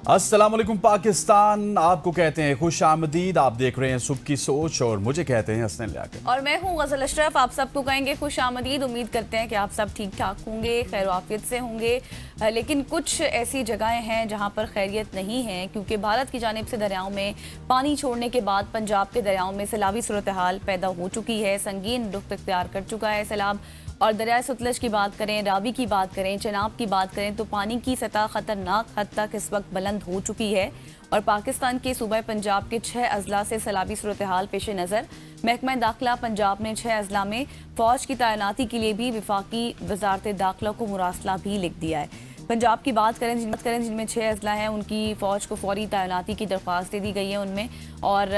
अस्सलाम वालेकुम पाकिस्तान, आपको कहते हैं खुश आमदीद। आप देख रहे हैं सुबह की सोच और मुझे कहते हैं हसन लियाकत। और मैं हूँ गजल अशरफ। आप सबको कहेंगे खुश आमदीद। उम्मीद करते हैं कि आप सब ठीक ठाक होंगे, खैर आफियत से होंगे। लेकिन कुछ ऐसी जगहें हैं जहाँ पर खैरियत नहीं है, क्योंकि भारत की जानिब से दरियाओं में पानी छोड़ने के बाद पंजाब के दरियाओं में सैलाबी सूरत हाल पैदा हो चुकी है। संगीन रुख इख्तियार कर चुका है सैलाब। और दरियाए सतलज की बात करें, रावी की बात करें, चनाब की बात करें तो पानी की सतह खतरनाक हद तक इस वक्त बुलंद हो चुकी है। और पाकिस्तान के सूबे पंजाब के 6 अजला से सैलाबी सूरत हाल पेश नज़र महकमा दाखिला पंजाब ने 6 अजला में फौज की तैनाती के लिए भी विफाकी वजारत दाखिला को मुरासला भी लिख दिया है। पंजाब की बात करें जिनमें 6 अजला हैं, उनकी फ़ौज को फौरी तैनाती की दरख्वास्त दे दी गई है उनमें। और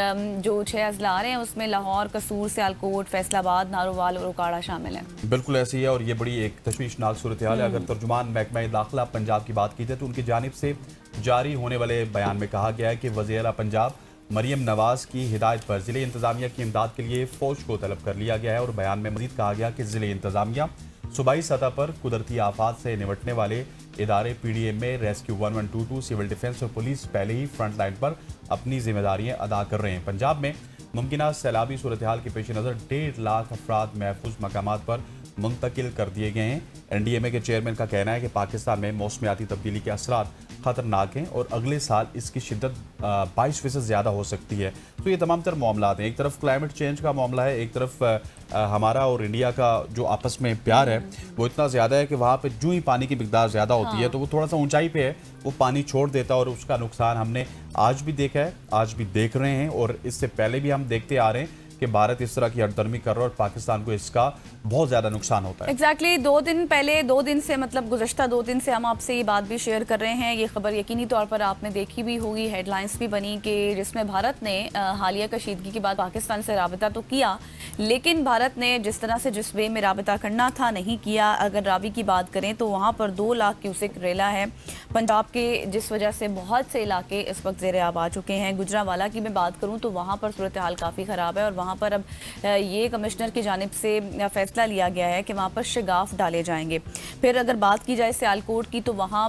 जो 6 अजला आ रहे हैं उसमें लाहौर, कसूर, सियालकोट, फैसलाबाद, नारोवाल और उकाड़ा शामिल है। बिल्कुल ऐसी है और ये बड़ी एक तशवीशनाक सूरत हाल है। अगर तर्जुमान महकमा दाखिला पंजाब की बात की जाए तो उनकी जानिब से जारी होने वाले बयान में कहा गया है कि वज़ीर आला पंजाब मरियम नवाज की हिदायत पर ज़िले इंतज़ामिया की इमदाद के लिए फ़ौज को तलब कर लिया गया है। और बयान में मज़ीद कहा गया कि ज़िले इंतज़ामिया सूबाई सतह पर कुदरती आफात से निपटने वाले इदारे PDM में रेस्क्यू 1122, सिविल डिफेंस और पुलिस पहले ही फ्रंट लाइन पर अपनी जिम्मेदारियां अदा कर रहे हैं। पंजाब में मुमकिन सैलाबी सूरत हाल के पेश नज़र 1.5 लाख अफराद महफूज मकामात पर मुंतकिल कर दिए गए हैं। NDMA के चेयरमैन का कहना है कि पाकिस्तान में मौसमियाती तब्दीली के असरात ख़तरनाक हैं और अगले साल इसकी शिद्दत 22% ज़्यादा हो सकती है। तो ये तमाम तर मामला हैं। एक तरफ क्लाइमेट चेंज का मामला है, एक तरफ हमारा और इंडिया का जो आपस में प्यार है वो इतना ज़्यादा है कि वहाँ पे जो ही पानी की मिकदार ज़्यादा होती है तो वो थोड़ा सा ऊंचाई पे है, वो पानी छोड़ देता है और उसका नुकसान हमने आज भी देखा है, आज भी देख रहे हैं और इससे पहले भी हम देखते आ रहे हैं कि भारत इस तरह की हटदर्मी कर रहा है और पाकिस्तान को इसका बहुत ज़्यादा नुकसान होता है। एग्जैक्टली 2 दिन से मतलब गुज़श्ता 2 दिन से हम आपसे ये बात भी शेयर कर रहे हैं। ये खबर यकीनी तौर पर आपने देखी भी होगी, हेडलाइंस भी बनी कि जिसमें भारत ने हालिया कशीदगी के बाद पाकिस्तान से राबता तो किया, लेकिन भारत ने जिस तरह से जिस वे में राबता करना था नहीं किया। अगर रावी की बात करें तो वहाँ पर 2 लाख क्यूसेक रेला है पंजाब के, जिस वजह से बहुत से इलाके इस वक्त ज़ेर आब आ चुके हैं। गुजरांवाला की मैं बात करूँ तो वहाँ पर सूरत हाल काफ़ी ख़राब है और वहाँ पर अब ये कमिश्नर की जानिब से फैसला लिया गया है कि वहाँ पर शगाफ डाले जाएंगे। फिर अगर बात की जाए सियालकोट की तो वहाँ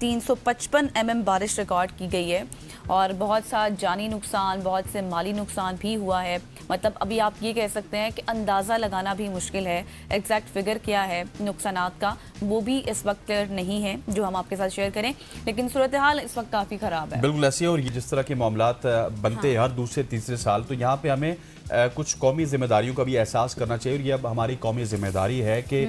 355 mm बारिश रिकॉर्ड की गई है और बहुत सा जानी नुकसान, बहुत से माली नुकसान भी हुआ है। मतलब अभी आप ये कह सकते हैं कि अंदाज़ा लगाना भी मुश्किल है, एग्जैक्ट फिगर क्या है नुकसानात का वो भी इस वक्त क्लियर नहीं है जो हम आपके साथ शेयर करें, लेकिन सूरत हाल इस वक्त काफ़ी ख़राब है। बिल्कुल ऐसी है और ये जिस तरह के मामलात बनते हैं हर दूसरे तीसरे साल, तो यहाँ पे हमें कुछ कौमी जिम्मेदारियों का भी एहसास करना चाहिए। और ये अब हमारी कौमी जिम्मेदारी है कि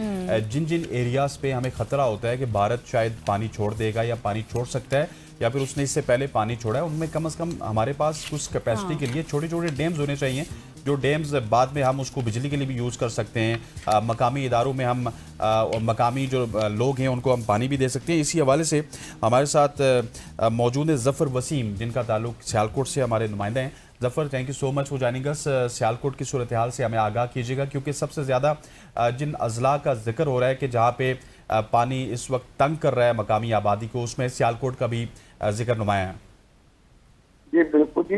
जिन जिन एरियाज़ पे हमें ख़तरा होता है कि भारत शायद पानी छोड़ देगा या पानी छोड़ सकता है या फिर उसने इससे पहले पानी छोड़ा है, उनमें कम से कम हमारे पास कुछ कैपेसिटी के लिए छोटे छोटे डैम्स होने चाहिए, जो डैम्स बाद में हम उसको बिजली के लिए भी यूज़ कर सकते हैं। मकामी इदारों में हम और मकामी जो लोग हैं उनको हम पानी भी दे सकते हैं। इसी हवाले से हमारे साथ मौजूद है ज़फ़र वसीम, जिनका ताल्लुक सियालकोट से हमारे नुमाइंदा हैं। Zafar, thank you so much for joining अस। सियालकोट की सूरत हाल से हमें आगाह कीजिएगा, क्योंकि सबसे ज़्यादा जिन अजला का जिक्र हो रहा है कि जहाँ पे पानी इस वक्त तंग कर रहा है मकामी आबादी को, उसमें सियालकोट का भी जिक्र नुमाया है। जी बिल्कुल जी,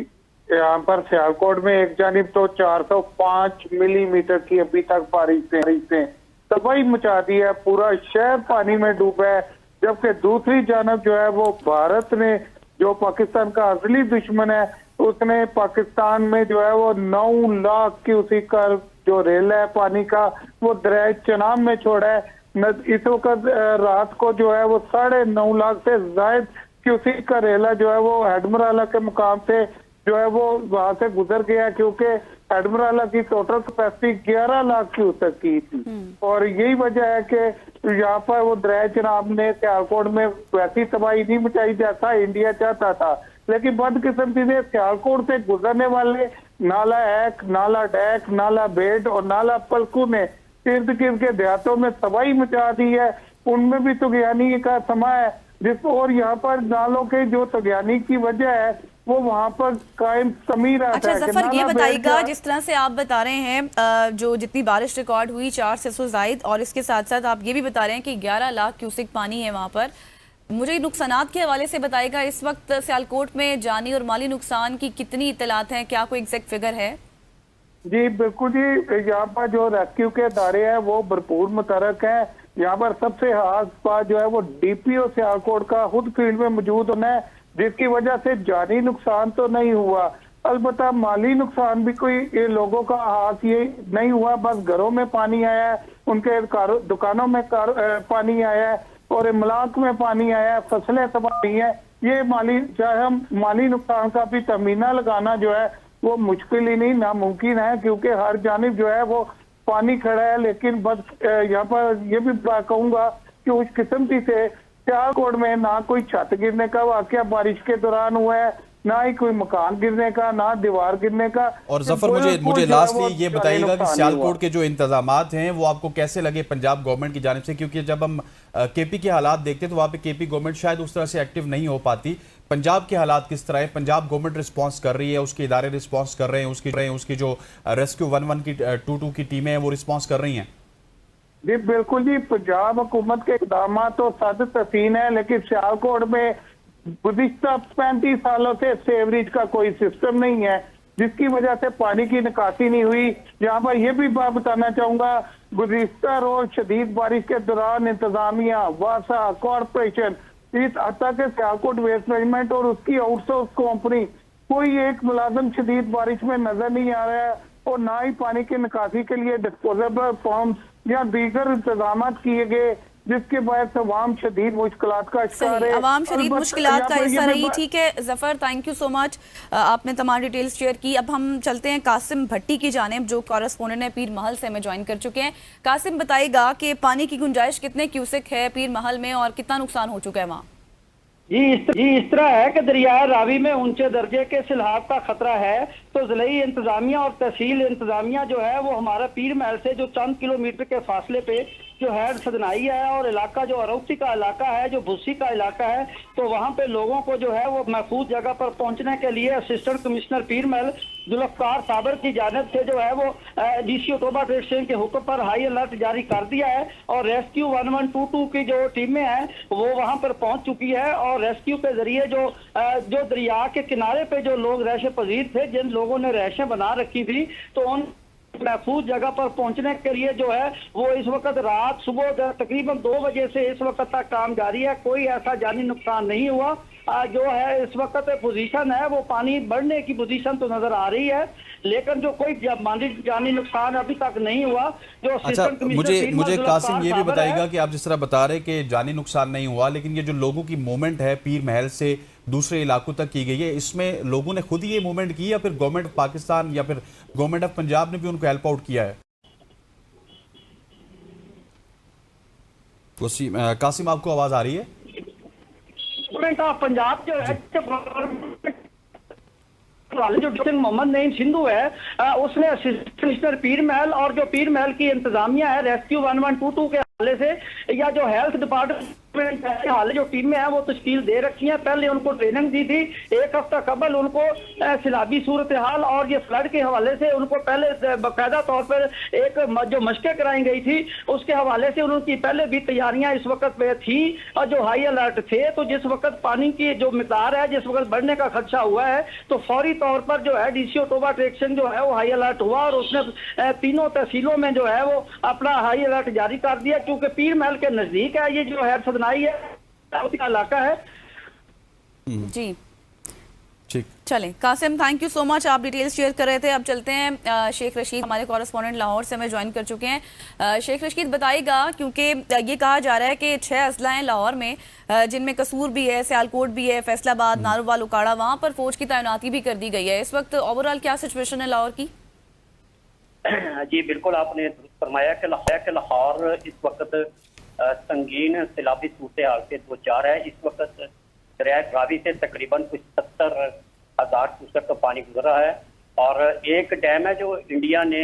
यहाँ पर सियालकोट में एक जानिब तो 405 मिलीमीटर की अभी तक बारिशें तबाही मचा दी है, पूरा शहर पानी में डूबा है। जबकि दूसरी जानब जो है वो भारत ने, जो पाकिस्तान का असली दुश्मन है, उसने पाकिस्तान में जो है वो 9 लाख क्यूसेक का जो रेल है पानी का वो दरिया चनाब में छोड़ा है। इस वक्त रात को जो है वो 9.5 लाख से जायद क्यूसेक का रेला जो है वो हेडमराला के मुकाम से जो है वो वहां से गुजर गया, क्योंकि हेडमराला की टोटल कैपेसिटी 11 लाख क्यूसेक की थी। और यही वजह है कि यहाँ पर वो दरिया चनाब ने सियालकोट में वैसी तबाही नहीं मचाई जैसा इंडिया चाहता था, लेकिन बदकिस्मती से सियालकोट से गुजरने वाले नाला एक, नाला डैक, नाला बेड और नाला पलकू ने इर्द गिर्द के देहातों में तबाही मचा दी है। उनमें भी तुगयानी का समा है जिसको, और यहाँ पर नालों के जो तुगयानी की वजह है वो वहाँ पर कायम कमी रहता अच्छा, है। ज़फ़र ये बताइएगा, जिस तरह से आप बता रहे हैं जो जितनी बारिश रिकॉर्ड हुई 400 जायद, और इसके साथ साथ आप ये भी बता रहे हैं कि 11 लाख क्यूसेक पानी है वहाँ पर, मुझे नुकसानात के हवाले से बताइएगा इस वक्त सियालकोट में जानी और माली नुकसान की कितनी इतलात हैं, क्या कोई एग्जैक्ट फिगर है? जी बिल्कुल जी, यहाँ पर जो रेस्क्यू के अदारे हैं वो भरपूर मुतरक है। यहाँ पर सबसे खास बात जो है वो DPO सियालकोट का खुद फील्ड में मौजूद होना है। जिसकी वजह से जानी नुकसान तो नहीं हुआ, अलबत्ता माली नुकसान भी कोई ये लोगों का हाथ ये नहीं हुआ। बस घरों में पानी आया है, उनके दुकानों में पानी आया है और इमलाक में पानी आया है, फसलें तबाह हुई हैं। ये चाहे हम माली नुकसान का भी तमीना लगाना जो है वो मुश्किल ही नहीं, नामुमकिन है, क्योंकि हर जानिब जो है वो पानी खड़ा है। लेकिन बस यहाँ पर ये भी कहूंगा कि उस किस्म की से सियालकोट में ना कोई छत गिरने का वाकया बारिश के दौरान हुआ है, ना ही कोई मकान गिरने का, ना दीवार गिरने का। और जफर, मुझे लास्टली ये बताइएगा कि सियालकोट के जो इंतजामात हैं वो आपको कैसे लगे पंजाब गवर्नमेंट की जानिब से, क्योंकि जब हम केपी के हालात देखते हैं तो वहाँ पे केपी गवर्नमेंट शायद उस तरह से एक्टिव नहीं हो पाती। पंजाब के हालात किस तरह है? पंजाब गवर्नमेंट रिस्पांस कर रही है, उसके इदारे रिस्पांस कर रहे हैं, उसकी जो रेस्क्यू 11 की 22 की टीमें हैं वो रिस्पांस कर रही हैं? जी बिल्कुल जी, पंजाब हुकूमत के इकदाम तो सद तसीन है, लेकिन सियालकोट में गुज़िश्ता 35 सालों से सीवरेज का कोई सिस्टम नहीं है, जिसकी वजह से पानी की निकासी नहीं हुई। यहाँ पर यह भी बात बताना चाहूंगा, गुज़िश्ता रोज शदीद बारिश के दौरान इंतजामिया, वासा, कॉरपोरेशन, इस हत्ता के सियालकोट वेस्ट मैनेजमेंट और उसकी आउटसोर्स कंपनी, कोई एक मुलाजिम शदीद बारिश में नजर नहीं आ रहा है और ना ही पानी की निकासी के लिए डिस्पोजेबल पंप या दीगर इंतजाम किए गए, जिसके बाद अवाम शदीद मुश्किलात का शिकार है। अवाम शदीद मुश्किलात का हिस्सा रही। ठीक है Zafar, thank you so much, आपने तमाम डिटेल्स शेयर की। अब हम चलते हैं कासिम भट्टी की जानिब, जो कॉरेस्पोंडेंट है पीर महल से हमें ज्वाइन कर चुके हैं। कासिम बताइएगा कि पानी की गुंजाइश कितने क्यूसेक है पीर महल में और कितना नुकसान हो चुका है वहाँ? जी इस तरह है कि दरिया रावी में ऊंचे दर्जे के सिलहाब का खतरा है, तो ज़िले इंतजामिया और तहसील इंतजामिया जो है वो हमारा पीर महल से जो चंद किलोमीटर के फासले पे जो है सदनाई है और इलाका जो अरौती का इलाका है, जो भुस्सी का इलाका है, तो वहाँ पे लोगों को जो है वो महफूज जगह पर पहुँचने के लिए असिस्टेंट कमिश्नर पीर महल जुल्फ़कार साबर की जानिब से जो है वो डीसी तोबा ट्रेड स्टेशन के हुक्म पर हाई अलर्ट जारी कर दिया है और रेस्क्यू 1122 की जो टीमें हैं वो वहाँ पर पहुँच चुकी है और रेस्क्यू के जरिए जो दरिया के किनारे पे जो लोग रहश पजीर थे, जिन लोगों ने रहशें बना रखी थी, तो उन महफूज जगह पर पहुंचने के लिए जो है वो इस वक्त रात सुबह तकरीबन 2 बजे से इस वक्त तक काम जारी है। कोई ऐसा जानी नुकसान नहीं हुआ। जो है इस वक्त पोजीशन है वो पानी बढ़ने की पोजीशन तो नजर आ रही है, लेकिन जो कोई जानी नुकसान अभी तक नहीं हुआ। जो अच्छा, मुझे कासिम ये भी बताइएगा कि आप जिस तरह बता रहे कि जानी नुकसान नहीं हुआ, लेकिन ये जो लोगों की मूवमेंट है पीर महल से दूसरे इलाकों तक की गई है, इसमें लोगों ने खुद ही ये मूवमेंट की या फिर गवर्नमेंट ऑफ पाकिस्तान या फिर गवर्नमेंट ऑफ पंजाब ने भी उनको हेल्प आउट किया है? कासिम, आपको आवाज आ रही है? गवर्नमेंट ऑफ पंजाब जो है जो डॉक्टर मोहम्मद नईम सिंधु है, उसने असिस्टेंट कमिश्नर पीर महल और जो पीर महल की इंतजामिया है रेस्क्यू 1122 के हवाले से या जो हेल्थ डिपार्टमेंट के हाल जो टीमें हैं वो तश्कील दे रखी हैं। पहले उनको ट्रेनिंग दी थी, 1 हफ्ता कबल उनको सैलाबी सूरत हाल और ये फ्लड के हवाले से उनको पहले बाकायदा तौर पर एक जो मशक़ें कराई गई थी उसके हवाले से उनकी पहले भी तैयारियां इस वक्त पे थी और जो हाई अलर्ट थे। तो जिस वक्त पानी की जो मिकदार है जिस वक्त बढ़ने का खदशा हुआ है तो फौरी तौर पर जो है डीसी तोबा ट्रेक्शन जो है वो हाई अलर्ट हुआ और उसने तीनों तहसीलों में जो है वो अपना हाई अलर्ट जारी कर दिया, क्योंकि पीर महल के नजदीक है ये जो है सदनाई है इलाका है। जी ठीक, चलें Qasim, thank you so much, आप डिटेल्स शेयर कर रहे थे। अब चलते हैं शेख रशीद, हमारे कॉरेस्पॉन्डेंट लाहौर से हमें ज्वाइन कर चुके हैं। शेख रशीद बताइएगा, क्योंकि ये कहा जा रहा है कि 6 अजला हैं लाहौर में, जिनमें कसूर भी है, सियालकोट भी है, फैसलाबाद, नारोवाल, उकाड़ा, वहाँ पर फौज की तैनाती भी कर दी गई है। इस वक्त ओवरऑल क्या सिचुएशन है लाहौर की? जी बिल्कुल, आपने फरमाया कि लाहौर इस वक्त संगीन सैलाबी सूरत हाल से 2-4 है। इस वक्त दरिया रावी से तकरीबन कुछ 70,000 क्यूसेक का पानी गुजर रहा है और एक डैम है जो इंडिया ने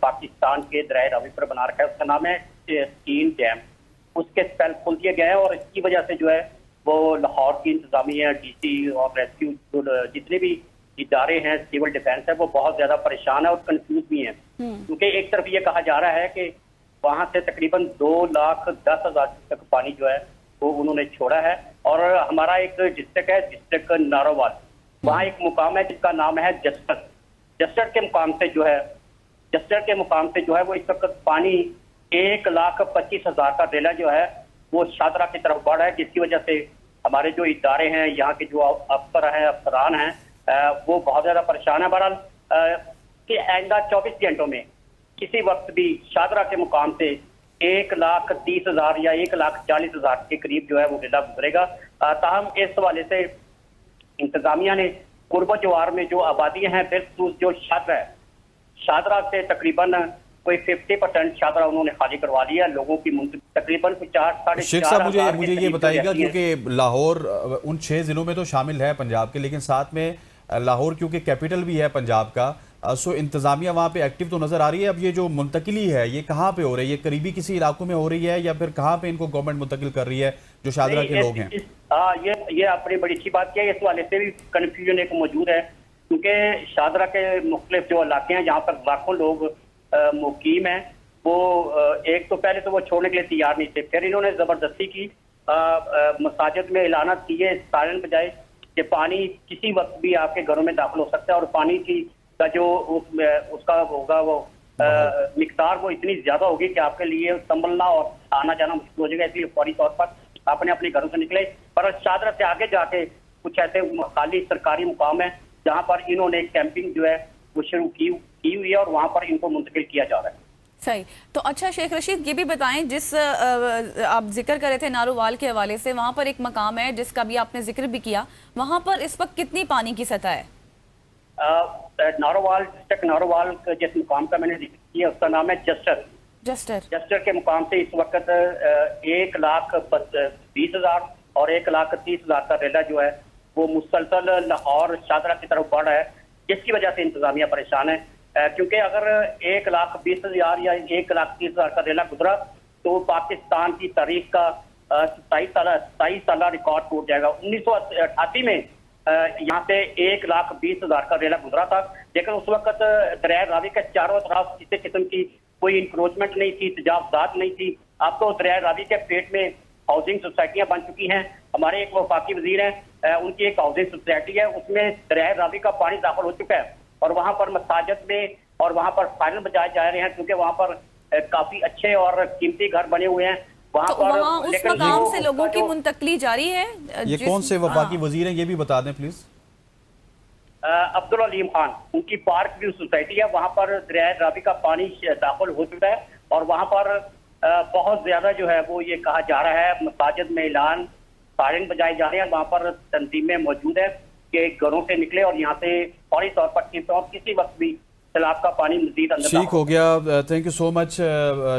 पाकिस्तान के दरिया रावी पर बना रखा है, उसका नाम है स्कीन डैम। उसके स्पेल खोल दिए गए हैं और इसकी वजह से जो है वो लाहौर की इंतजामिया, डीसी और रेस्क्यू जितने भी इदारे हैं, सिविल डिफेंस है, वो बहुत ज्यादा परेशान है और कंफ्यूज भी हैं, क्योंकि एक तरफ ये कहा जा रहा है कि वहां से तकरीबन 2,10,000 तक पानी जो है वो उन्होंने छोड़ा है। और हमारा एक डिस्ट्रिक्ट है, डिस्ट्रिक्ट नारोवाल, वहाँ एक मुकाम है जिसका नाम है जस्टर के मुकाम से जो है वो इस वक्त पानी 1,25,000 का डेला जो है वो शादरा की तरफ बढ़ रहा है, जिसकी वजह से हमारे जो इदारे हैं, यहाँ के जो अफसर हैं, अफसरान हैं, वो बहुत ज़्यादा परेशान है। बहरहाल कि आइंदा 24 घंटों में किसी वक्त भी शादरा के मुकाम से 1,30,000 या 1,40,000 के करीब जो है वो रेला गुजरेगा। ताहम इस हवाले से इंतजामिया ने कुर्ब जवार में जो आबादियां हैं, बिलखसूस जो शादरा से तकरीबन कोई 50% शादरा उन्होंने खाली करवा लिया। लोगों की तकरीबन 4-4.5 शेख साहब हजार मुझे ये बताइएगा, क्योंकि लाहौर उन 6 जिलों में तो शामिल है पंजाब के, लेकिन साथ में लाहौर क्योंकि कैपिटल भी है पंजाब का, सो इंतजामिया वहाँ पे एक्टिव तो नजर आ रही है। अब ये जो मुंतकिली है ये कहाँ पे हो रही है? ये करीबी किसी इलाकों में हो रही है या फिर कहाँ पे इनको गवर्नमेंट मुंतकिल कर रही है जो शादरा के लोग हैं? ये आपने बड़ी अच्छी बात की है। इस वाले से भी कन्फ्यूजन एक मौजूद है, क्योंकि शादरा के मुख्तलिफ जो इलाके हैं जहाँ पर लाखों लोग मुकीम हैं, वो एक तो पहले तो वो छोड़ने के लिए तैयार नहीं थे, फिर इन्होंने जबरदस्ती की, मसाजिद में ऐलानात किए सायरन बजाए कि पानी किसी वक्त भी आपके घरों में दाखिल हो सकता है, और पानी की का जो उसका होगा वो मिकदार वो इतनी ज्यादा होगी कि आपके लिए संभलना और आना जाना मुश्किल हो जाएगा। इसलिए फौरी तौर पर आपने अपने घरों से निकले। पर शादरा से आगे जाके कुछ ऐसे खाली सरकारी मुकाम है जहाँ पर इन्होंने कैंपिंग जो है वो शुरू की हुई है और वहाँ पर इनको मुंतकिल किया जा रहा है। सही। तो अच्छा शेख रशीद, ये भी बताएं, जिस आप जिक्र कर रहे थे नारोवाल के हवाले से, वहाँ पर एक मकाम है जिसका भी आपने जिक्र भी किया, वहाँ पर इस वक्त कितनी पानी की सतह है? नारोवाल डिस्ट्रिक्ट नारोवाल जिस मुकाम का मैंने जिक्र किया उसका नाम है जस्टर के मुकाम से इस वक्त 1,20,000 और 1,30,000 का रेला जो है वो मुसलसल लाहौर शादरा की तरफ बढ़ रहा है, जिसकी वजह से इंतजामिया परेशान है। क्योंकि अगर 1,20,000 या 1,30,000 का रेला गुजरा तो पाकिस्तान की तारीख का 27 साल रिकॉर्ड टूट जाएगा। 1988 में यहाँ से 1,20,000 का रेला गुजरा था, लेकिन उस वक्त दरिया रावी के चारों तरफ किसी किस्म की कोई इंक्रोचमेंट नहीं थी, तजावजात नहीं थी। अब तो दरिया रावी के पेट में हाउसिंग सोसाइटियां बन चुकी हैं। हमारे एक वफाकी वजीर हैं, उनकी एक हाउसिंग सोसाइटी है, उसमें दरिया रावी का पानी दाखिल हो चुका है और वहाँ पर मसाजिद में और वहाँ पर फाइनल बजाए जा रहे हैं, क्योंकि वहाँ पर काफी अच्छे और कीमती घर बने हुए हैं। वहाँ तो पर वहाँ उस मकाम से लोगों की मुंतकली जारी है। ये कौन से वफाकी वजीर हैं ये भी बता दें प्लीज। अब्दुल अलीम खान, उनकी पार्क व्यू सोसाइटी है, वहाँ पर दरिया रावी का पानी दाखिल हो चुका है और वहाँ पर बहुत ज्यादा जो है वो ये कहा जा रहा है, मसाजिद में ऐलान सायरन बजाए जा रहे हैं, वहाँ पर तंजीमें मौजूद है कि घरों से निकले और यहाँ से फौरी तौर पर किसी वक्त भी सैलाब का पानी मजीद अंदर। ठीक हो गया, thank you so much.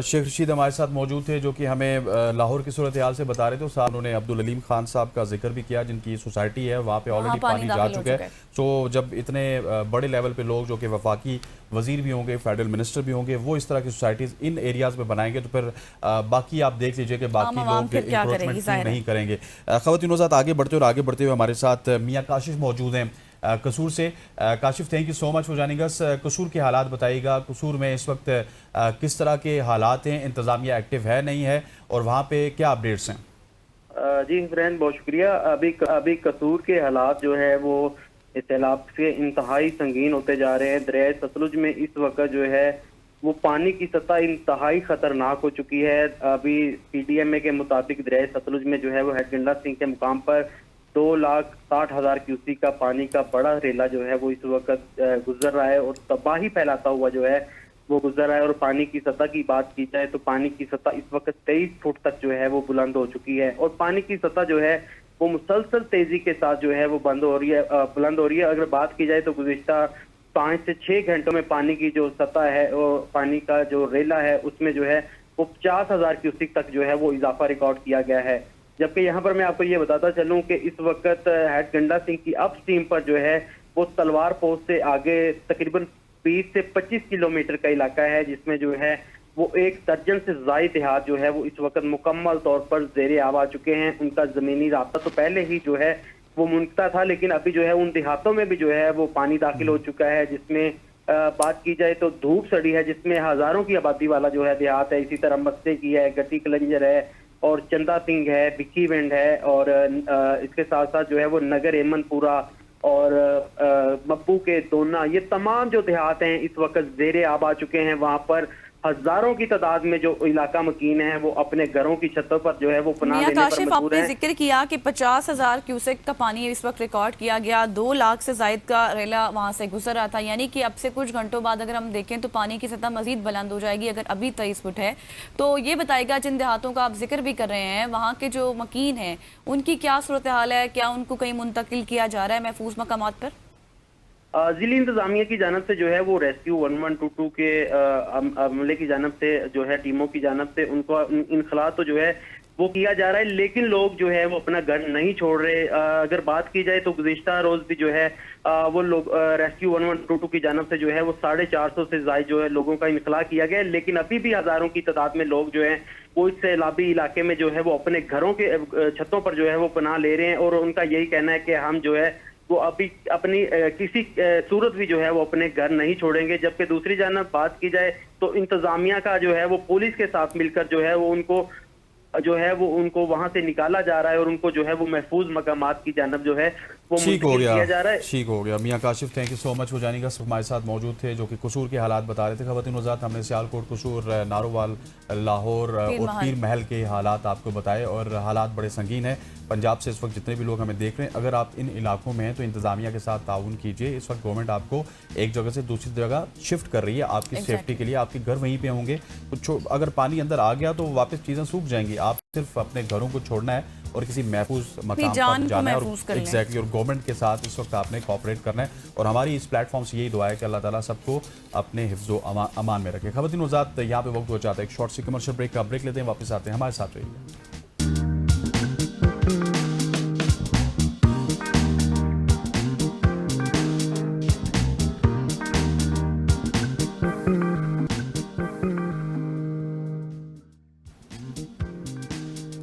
Sheikh Rashid हमारे साथ मौजूद थे जो कि हमें लाहौर की सूरत हाल से बता रहे थे। साथ उन्होंने अब्दुल अलीम खान साहब का जिक्र भी किया जिनकी सोसाइटी है वहाँ पे ऑलरेडी पानी जा चुका है। तो जब इतने बड़े लेवल पे लोग जो कि वफाकी वजीर भी होंगे, फेडरल मिनिस्टर भी होंगे, वो इस तरह की सोसाइटीज़ इन एरियाज़ में बनाएंगे तो फिर बाकी आप देख लीजिए कि बाकी लोग इंक्रोचमेंट नहीं करेंगे। ख़वातीन साथ आगे बढ़ते हुए हमारे साथ मियाँ काशिफ मौजूद हैं कसूर से। Kashif, thank you so much for joining अस। कसूर के हालात बताइएगा, कसूर में इस वक्त किस तरह के हालात हैं, इंतज़ामिया एक्टिव है नहीं है और वहाँ पे क्या अपडेट्स हैं? जी फ्रेंड, बहुत शुक्रिया। अभी कसूर के हालात जो है वो सैलाब से इंतहाई संगीन होते जा रहे हैं। दरिया सतलुज में इस वक्त जो है वो पानी की सतह इंतहाई खतरनाक हो चुकी है। अभी PDMA के मुताबिक दरिया सतलुज में जो है वो हेडगंडा सिंह के मुकाम पर 2,60,000 क्यूसेक का पानी का बड़ा रेला जो है वो इस वक्त गुजर रहा है और तबाही फैलाता हुआ जो है वो गुजर रहा है। और पानी की सतह की बात की जाए तो पानी की सतह इस वक्त 23 फुट तक जो है वो बुलंद हो चुकी है और पानी की सतह जो है वो मुसलसल तेजी के साथ जो है वो बुलंद हो रही है। अगर बात की जाए तो गुज़िश्ता 5 से 6 घंटों में पानी की जो सतह है और पानी का जो रेला है उसमें जो है वो 50,000 क्यूसेक तक जो है वो इजाफा रिकॉर्ड किया गया है। जबकि यहाँ पर मैं आपको ये बताता चलूं कि इस वक्त हेडगंडा सिंह की अप स्ट्रीम पर जो है वो तलवार पोस्ट से आगे तकरीबन 20 से 25 किलोमीटर का इलाका है, जिसमें जो है वो 1 दर्जन से ज़ायद देहात जो है वो इस वक्त मुकम्मल तौर पर ज़ेरे आब आ चुके हैं। उनका ज़मीनी रास्ता तो पहले ही जो है वो मुनक़ता था, लेकिन अभी जो है उन देहातों में भी जो है वो पानी दाखिल हो चुका है। जिसमें बात की जाए तो धूप सड़ी है, जिसमें हज़ारों की आबादी वाला जो है देहात है। इसी तरह मस्ते की है, गट्टी कलंजर है और चंदा सिंह है, भिक्की वेंड है और इसके साथ साथ जो है वो नगर एमनपुरा और मब्बू के दोना, ये तमाम जो देहात हैं इस वक्त ज़ेरे आब आ चुके हैं। वहाँ पर हजारों की तादाद में जो इलाका मकीन है वो अपने घरों की छतों पर जो है वो पनाह मियां लेने पर काशिफ, मजबूर आपने है। जिक्र किया कि 50,000 क्यूसेक का पानी इस वक्त रिकॉर्ड किया गया, 2 लाख से जायद का रेला वहां से गुजर रहा था, यानी कि अब से कुछ घंटों बाद अगर हम देखें तो पानी की सतह मजीद बुलंद हो जाएगी अगर अभी 23 फुट है। तो ये बताएगा जिन देहातों का आप जिक्र भी कर रहे हैं वहाँ के जो मकीन हैं उनकी क्या सूरत हाल है, क्या उनको कहीं मुंतकिल किया जा रहा है महफूज मकामात पर? जिली इंतजामिया की जानब से जो है वो रेस्क्यू 1122 के अमले की जानब से जो है टीमों की जानब से उनको इनखला तो जो है वो किया जा रहा है, लेकिन लोग जो है वो अपना घर नहीं छोड़ रहे। अगर बात की जाए तो गुज़िश्ता रोज भी जो है वो लोग रेस्क्यू 1122 की जानब से जो है वो 450 से ज्यादा जो है लोगों का इनखला किया गया है, लेकिन अभी भी हजारों की तादाद में लोग जो है वो इस सैलाबी इलाके में जो है वो अपने घरों के छतों पर जो है वो पनाह ले रहे हैं और उनका यही कहना है कि हम जो है वो अभी अपनी किसी सूरत भी जो है वो अपने घर नहीं छोड़ेंगे। जबकि दूसरी जानब बात की जाए तो इंतजामिया का जो है वो पुलिस के साथ मिलकर जो है वो उनको जो है वो उनको वहां से निकाला जा रहा है और उनको जो है वो महफूज मकामात की जानब जो है वो ठीक हो मुंतकिल गया, किया जा रहा है। ठीक हो गया। मियां Kashif, thank you so much. वो जानिएगा हमारे साथ मौजूद थे जो कि कसूर के हालात बता रहे थे। खवातीन वज़ात, हमने सियालकोट, कसूर, नारोवाल, लाहौर और पीर महल के हालात आपको बताए और हालात बड़े संगीन हैं। पंजाब से इस वक्त जितने भी लोग हमें देख रहे हैं, अगर आप इन इलाकों में हैं तो इंतजामिया के साथ ताउन कीजिए। इस वक्त गवर्नमेंट आपको एक जगह से दूसरी जगह शिफ्ट कर रही है आपकी सेफ्टी के लिए। आपके घर वहीं पे होंगे, तो अगर पानी अंदर आ गया तो वापस चीज़ें सूख जाएंगी। आप सिर्फ अपने घरों को छोड़ना है और किसी महफूज मकाम पर जाना है और एग्जैक्टली और गवर्नमेंट के साथ इस वक्त आपने कोऑपरेट करना है। और हमारी इस प्लेटफॉर्म से यही दुआ है कि अल्लाह ताला सबको अपने हिफ्ज़ो अमान में रखे। खवातीन वज़ात, यहाँ पे वक्त हो जाता है एक शॉर्ट सी कमर्शियल ब्रेक का। ब्रेक लेते हैं, वापस आते हैं, हमारे साथ रहिए।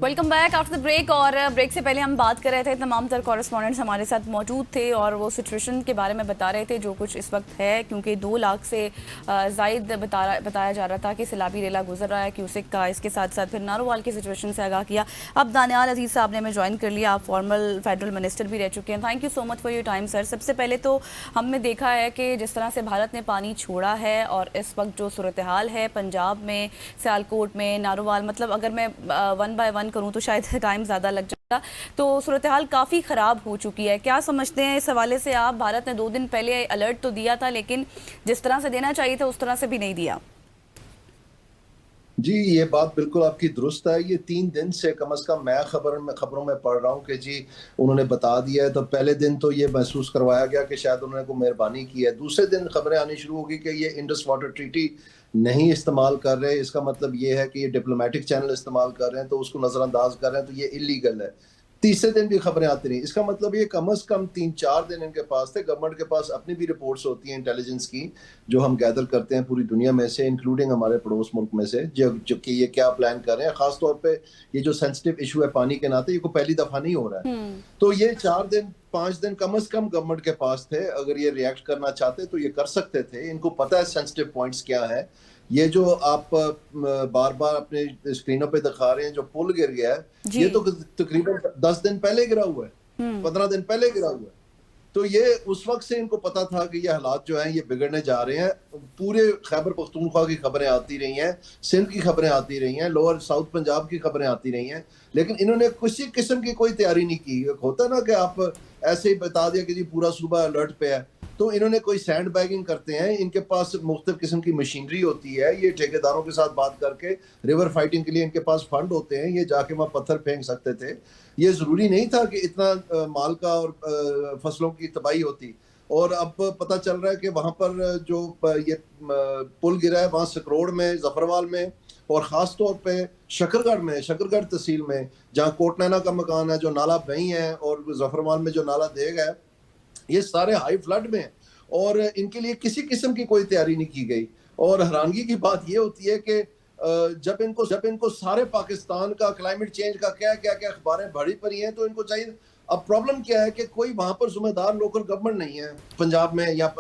Welcome back after the break. और ब्रेक से पहले हम बात कर रहे थे, तमाम तर कॉरेस्पॉन्डेंट्स हमारे साथ मौजूद थे और वो सिचुएशन के बारे में बता रहे थे जो कुछ इस वक्त है, क्योंकि 2 लाख से जायद बताया जा रहा था कि सैलाबी रेला गुजर रहा है क्यूसेक का। इसके साथ साथ फिर नारोवाल की सिचुएशन से आगाह किया। अब दानियाल अजीज़ साहब ने हमें ज्वाइन कर लिया, आप फॉर्मल फेडरल मिनिस्टर भी रह चुके हैं। Thank you so much for your time sir. सबसे पहले तो हमने देखा है कि जिस तरह से भारत ने पानी छोड़ा है और इस वक्त जो सूरत हाल है पंजाब में, सियालकोट में, नारोवाल, मतलब अगर मैं 1 बाय 1 करूँ तो शायद टाइम ज़्यादा लग जाएगा, तो सूरत हाल काफ़ी ख़राब हो चुकी है। क्या समझते हैं इस हवाले से आप? भारत ने 2 दिन पहले अलर्ट तो दिया था, लेकिन जिस तरह से देना चाहिए था उस तरह से भी नहीं दिया। जी, ये बात बिल्कुल आपकी दुरुस्त है। ये 3 दिन से कम से कम मैं खबरों में पढ़ रहा हूँ कि जी उन्होंने बता दिया है। तो पहले दिन तो ये महसूस करवाया गया कि शायद उन्होंने को मेहरबानी की है। दूसरे दिन खबरें आनी शुरू होगी कि ये इंडस वाटर ट्रीटी नहीं इस्तेमाल कर रहे, इसका मतलब ये है कि ये डिप्लोमेटिक चैनल इस्तेमाल कर रहे हैं, तो उसको नज़रअंदाज कर रहे हैं, तो ये इलीगल है। तीसरे दिन भी खबरें आती रही। इसका मतलब ये कम से कम 3-4 दिन इनके पास थे। गवर्नमेंट के पास अपनी भी रिपोर्ट्स होती हैं इंटेलिजेंस की, जो हम गैदर करते हैं पूरी दुनिया में से, इंक्लूडिंग हमारे पड़ोस मुल्क में से, जो कि ये क्या प्लान कर रहे हैं। खासतौर पे ये जो सेंसिटिव इशू है पानी के नाते, ये को पहली दफा नहीं हो रहा है। तो ये 4-5 दिन कम से कम गवर्नमेंट के पास थे। अगर ये रिएक्ट करना चाहते तो ये कर सकते थे। इनको पता है सेंसिटिव पॉइंट्स क्या है। ये जो आप बार बार अपने स्क्रीनों पे दिखा रहे हैं, जो पुल गिर गया है, ये तो तकरीबन 10 दिन पहले गिरा हुआ है, 15 दिन पहले गिरा हुआ है। तो ये उस वक्त से इनको पता था कि ये हालात जो हैं ये बिगड़ने जा रहे हैं। पूरे खैबर पख्तूनख्वा की खबरें आती रही हैं, सिंध की खबरें आती रही हैं, लोअर साउथ पंजाब की खबरें आती रही हैं, लेकिन इन्होंने किसी किस्म की कोई तैयारी नहीं की। होता ना कि आप ऐसे ही बता दिया कि जी पूरा सूबा अलर्ट पे है, तो इन्होंने कोई सैंड बैगिंग करते हैं। इनके पास मुख्तलिफ किस्म की मशीनरी होती है। ये ठेकेदारों के साथ बात करके रिवर फाइटिंग के लिए इनके पास फंड होते हैं, ये जाके वहाँ पत्थर फेंक सकते थे। ये ज़रूरी नहीं था कि इतना माल का और फसलों की तबाही होती। और अब पता चल रहा है कि वहाँ पर जो ये पुल गिरा है, वहाँ सकरोड़ में, जफरवाल में और ख़ास तौर पे शकरगढ़ में, शकरगढ़ तहसील में, जहाँ कोटनैना का मकान है, जो नाला बही है, और जफरवाल में जो नाला देगा है, ये सारे हाई फ्लड में हैं और इनके लिए किसी किस्म की कोई तैयारी नहीं की गई। और हैरानगी की बात ये होती है कि जब इनको सारे पाकिस्तान का क्लाइमेट चेंज का क्या अखबारें भरी पड़ी हैं, तो इनको चाहिए। अब प्रॉब्लम क्या है कि कोई वहां पर जिम्मेदार लोकल गवर्नमेंट नहीं है, पंजाब में या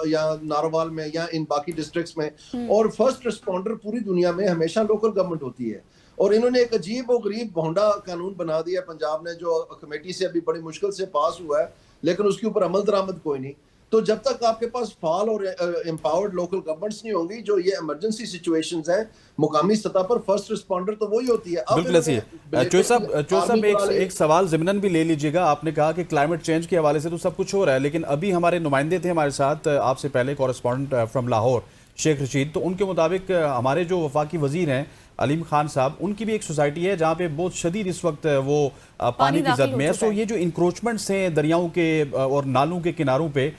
नारोवाल में या इन बाकी डिस्ट्रिक्ट्स में। और फर्स्ट रिस्पॉन्डर पूरी दुनिया में हमेशा लोकल गवर्नमेंट होती है। और इन्होंने एक अजीब और गरीब भोंडा कानून बना दिया पंजाब ने, जो कमेटी से अभी बड़ी मुश्किल से पास हुआ है, लेकिन उसके ऊपर अमल दरामद कोई नहीं। तो जब तक आपके पास फाल और एम्पावर्ड लोकल गवर्नमेंट्स नहीं होंगी, जो ये इमरजेंसी सिचुएशंस हैं मुकामी सतह पर, फर्स्ट रिस्पॉन्डर तो वही होती है। बिल्कुल ऐसी है। चोई साहब एक सवाल ज़िमनन भी ले लीजिएगा। आपने कहा कि क्लाइमेट चेंज के हवाले से तो सब कुछ हो रहा है, लेकिन अभी हमारे नुमाइंदे थे हमारे साथ आपसे पहले, कॉरेस्पॉन्डेंट फ्रॉम लाहौर शेख रशीद, तो उनके मुताबिक हमारे जो वफाकी वजीर हैं अलीम खान साहब, उनकी भी एक सोसाइटी है जहाँ पे बहुत शदीद इस वक्त वो पानी की जद में है। सो ये जो इंक्रोचमेंट्स हैं दरियाओं के और नालों के किनारों पे,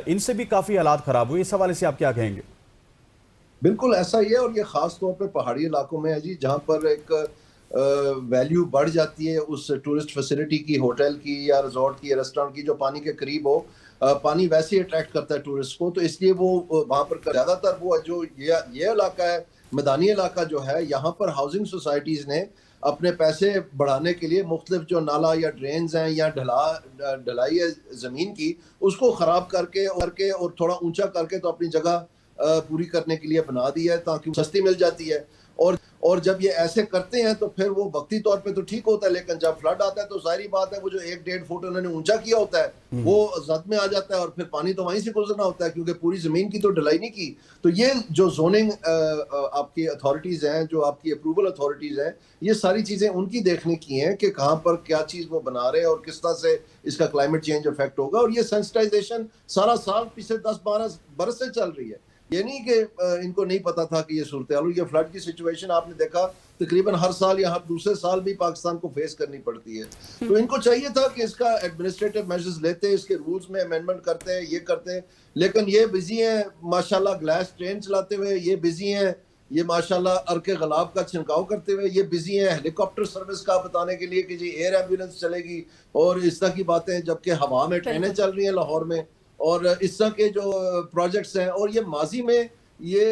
इनसे भी काफ़ी हालात ख़राब हुए। इस हवाले से आप क्या कहेंगे? बिल्कुल ऐसा ही है, और ये ख़ास तौर पे पहाड़ी इलाकों में है जी, जहाँ पर एक वैल्यू बढ़ जाती है उस टूरिस्ट फैसिलिटी की, होटल की या रिजॉर्ट की या रेस्टोरेंट की, जो पानी के करीब हो। पानी वैसे ही अट्रैक्ट करता है टूरिस्ट को, तो इसलिए वो वहाँ पर ज़्यादातर वो जो ये इलाका है, मैदानी इलाका जो है, यहाँ पर हाउसिंग सोसाइटीज़ ने अपने पैसे बढ़ाने के लिए मुख्तलिफ जो नाला या ड्रेन्स हैं या ढलाई है ज़मीन की, उसको ख़राब करके और थोड़ा ऊंचा करके तो अपनी जगह पूरी करने के लिए बना दी है, ताकि सस्ती मिल जाती है। और जब ये ऐसे करते हैं तो फिर वो वक्ती तौर पे तो ठीक होता है, लेकिन जब फ्लड आता है तो सारी बात है वो जो 1-1.5 फुट उन्होंने ऊंचा किया होता है वो जद में आ जाता है, और फिर पानी तो वहीं से गुजरना होता है, क्योंकि पूरी जमीन की तो ढलाई नहीं की। तो ये जो जोनिंग आपकी अथॉरिटीज हैं, जो आपकी अप्रूवल अथॉरिटीज हैं, ये सारी चीजें उनकी देखने की हैं कि कहाँ पर क्या चीज वो बना रहे हैं और किस तरह से इसका क्लाइमेट चेंज इफेक्ट होगा। और ये सेंसिटाइजेशन सारा साल पिछले 10-12 बरस से चल रही है। ये नहीं कि इनको नहीं पता था कि ये सूरत हाल, ये फ्लड की सिचुएशन आपने देखा तकरीबन हर साल या हर दूसरे साल भी पाकिस्तान को फेस करनी पड़ती है। तो इनको चाहिए था कि इसका एडमिनिस्ट्रेटिव मेजर्स लेते, इसके रूल्स में अमेंडमेंट करते, ये करते, लेकिन ये बिजी हैं माशाल्लाह ग्लास ट्रेन चलाते हुए, ये बिजी हैं ये माशाल्लाह अर्के गुलाब का छिड़काव करते हुए, ये बिजी हैं हेलीकॉप्टर सर्विस का बताने के लिए कि जी एयर एम्बुलेंस चलेगी और इस तरह की बातें, जबकि हवा में ट्रेनें चल रही हैं लाहौर में, और इस तरह के जो प्रोजेक्ट्स हैं। और ये माजी में ये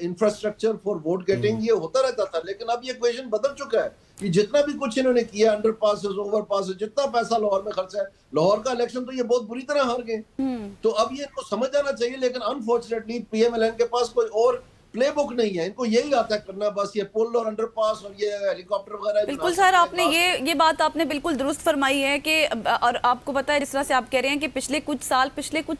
इंफ्रास्ट्रक्चर फॉर वोट गेटिंग ये होता रहता था, लेकिन अब ये इक्वेशन बदल चुका है कि जितना भी कुछ इन्होंने किया, अंडर पासेस, ओवर पासेस, जितना पैसा लाहौर में खर्चा है, लाहौर का इलेक्शन तो ये बहुत बुरी तरह हार गए। तो अब ये इनको समझ आना चाहिए, लेकिन अनफॉर्चुनेटली पीएमएलएन के पास कोई और प्लेबुक नहीं है, इनको यही आता है करना, बस ये पुल और अंडरपास और ये हेलीकॉप्टर वगैरह। बिल्कुल सर, आपने ये बात आपने बिल्कुल दुरुस्त फरमाई है कि, और आपको पता है जिस तरह से आप कह रहे हैं कि पिछले कुछ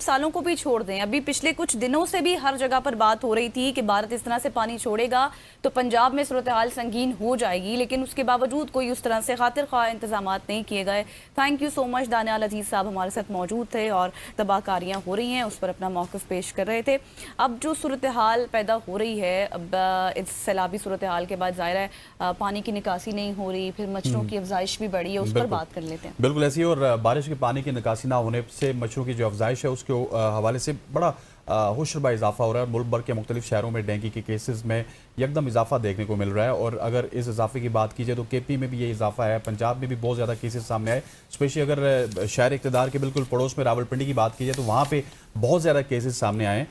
सालों को भी छोड़ दें, अभी पिछले कुछ दिनों से भी हर जगह पर बात हो रही थी कि भारत इस तरह से पानी छोड़ेगा तो पंजाब में सूरत हाल संगीन हो जाएगी, लेकिन उसके बावजूद कोई उस तरह से खातिर ख्वाह इंतजाम नहीं किए गए। Thank you so much, Daniyal Aziz साहब हमारे साथ मौजूद थे और तबाहकारियाँ हो रही हैं उस पर अपना मौक़िफ़ पेश कर रहे थे। अब जो सूरत हाल पैदा हो रही है, अब इस सैलाबी सूरत हाल के बाद ज़ाहिर है पानी की निकासी नहीं हो रही, फिर मच्छरों की अफजाइश भी बढ़ी है, उस पर बात कर लेते हैं। बिल्कुल ऐसी, और बारिश के पानी की निकासी ना होने से मच्छरों की जो अफजाइश है उसके हवाले से बड़ा होशरबा इजाफा हो रहा है। मुल्क भर के मुख्तलिफ शहरों में डेंगू के केसेस में एकदम इजाफा देखने को मिल रहा है, और अगर इस इजाफे की बात की जाए तो केपी में भी ये इजाफा है, पंजाब में भी बहुत ज़्यादा केसेस सामने आए। स्पेशली अगर शहर इक़्तिदार के बिल्कुल पड़ोस में रावलपिंडी की बात की जाए तो वहाँ पे बहुत ज़्यादा केसेस सामने आए।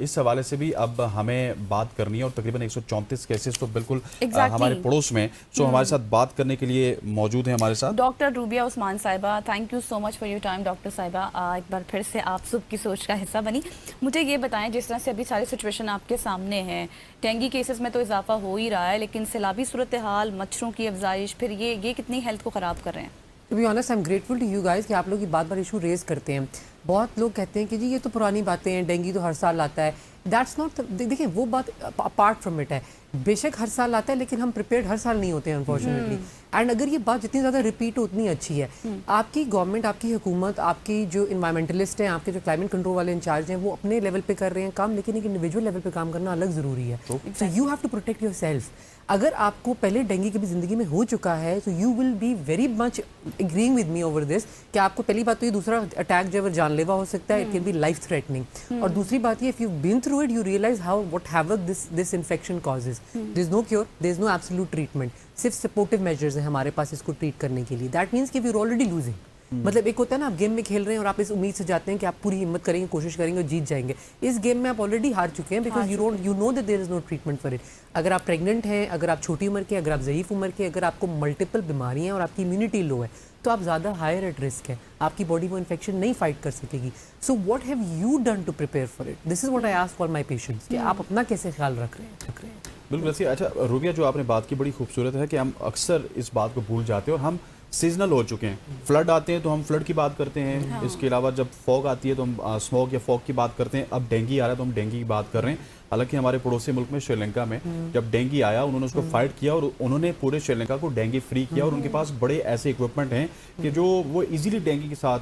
इस हवाले से भी अब हमें बात करनी है, और तकरीबन 134 केसेस तो बिल्कुल हमारे पड़ोस में। सो हमारे साथ बात करने के लिए मौजूद है हमारे साथ डॉक्टर रूबिया उस्मान साहिबा। Thank you so much for your time doctor साहिबा, एक बार फिर से आप सुबह की सोच का हिस्सा बनी। मुझे ये बताएं, जिस तरह से अभी सारी सिचुएशन आपके सामने है, डेंगू केसेस में तो इजाफा हो ही रहा है, लेकिन सैलाबी सूरत हाल, मच्छरों की अफजाइश, फिर ये कितनी हेल्थ को ख़राब कर रहे हैं? To be honest I am grateful to you guys कि आप लोग ये बार इशू रेज करते हैं। बहुत लोग कहते हैं कि जी ये तो पुरानी बातें हैं, डेंगू तो हर साल आता है। दैट्स नॉट, देखिए वो बात अपार्ट फ्रॉम इट है, बेशक हर साल आता है, लेकिन हम प्रिपेयर्ड हर साल नहीं होते हैं अनफॉर्चुनेटली। एंड अगर ये बात जितनी ज़्यादा रिपीट हो उतनी अच्छी है। आपकी गवर्नमेंट, आपकी हुकूमत, आपकी जो इन्वायरमेंटलिस्ट हैं, आपके जो क्लाइमेट कंट्रोल वाले इंचार्ज हैं, वो अपने लेवल पे कर रहे हैं काम, लेकिन एक इंडिविजुअल लेवल पे काम करना अलग ज़रूरी है। So you have to protect yourself. अगर आपको पहले डेंगू कभी ज़िंदगी में हो चुका है तो you will be very much agreeing with me over this कि आपको पहली बात तो ये, दूसरा अटैक जो है जानलेवा हो सकता है, it can be life threatening. और दूसरी बात ये, if you been through it you realise how what havoc this infection causes. There is no cure, there is no absolute treatment, सिर्फ सपोर्टिव मेजर्स हैं हमारे पास इसको ट्रीट करने के लिए। दैट मीन्स कि वी आर ऑलरेडी लूजिंग। मतलब एक होता है ना, आप गेम में खेल रहे हैं और आप इस उम्मीद से जाते हैं कि आप पूरी हिम्मत करेंगे, कोशिश करेंगे और जीत जाएंगे। इस गेम में आप ऑलरेडी हार चुके हैं, because you know that there is no treatment for it. अगर आप प्रेग्नेंट हैं, अगर आप छोटी उम्र के, अगर आप ज़ईफ़ उम्र के, अगर आपको मल्टीपल बीमारियां और आपकी इम्यूनिटी लो है, तो आप ज़्यादा हायर एट रिस्क है, आपकी बॉडी वो इन्फेक्शन नहीं फाइट कर सकेगी। So what have you done to prepare for it? This is what I ask all my patients कि आप अपना कैसे ख्याल रख रहे हैं। बिल्कुल वैसे अच्छा रूबिया, जो आपने बात की बड़ी खूबसूरत है कि हम अक्सर इस बात को भूल जाते हैं और हम सीजनल हो चुके हैं। फ्लड आते हैं तो हम फ्लड की बात करते हैं, हाँ। इसके अलावा जब फॉग आती है तो हम स्मॉग या फॉग की बात करते हैं। अब डेंगी आ रहा है तो हम डेंगी की बात कर रहे हैं। हालांकि हमारे पड़ोसी मुल्क में श्रीलंका में जब डेंगी आया उन्होंने उसको फाइट किया और उन्होंने पूरे श्रीलंका को डेंगी फ्री किया और उनके पास बड़े ऐसे इक्विपमेंट हैं कि जो वो इजीली डेंगी के साथ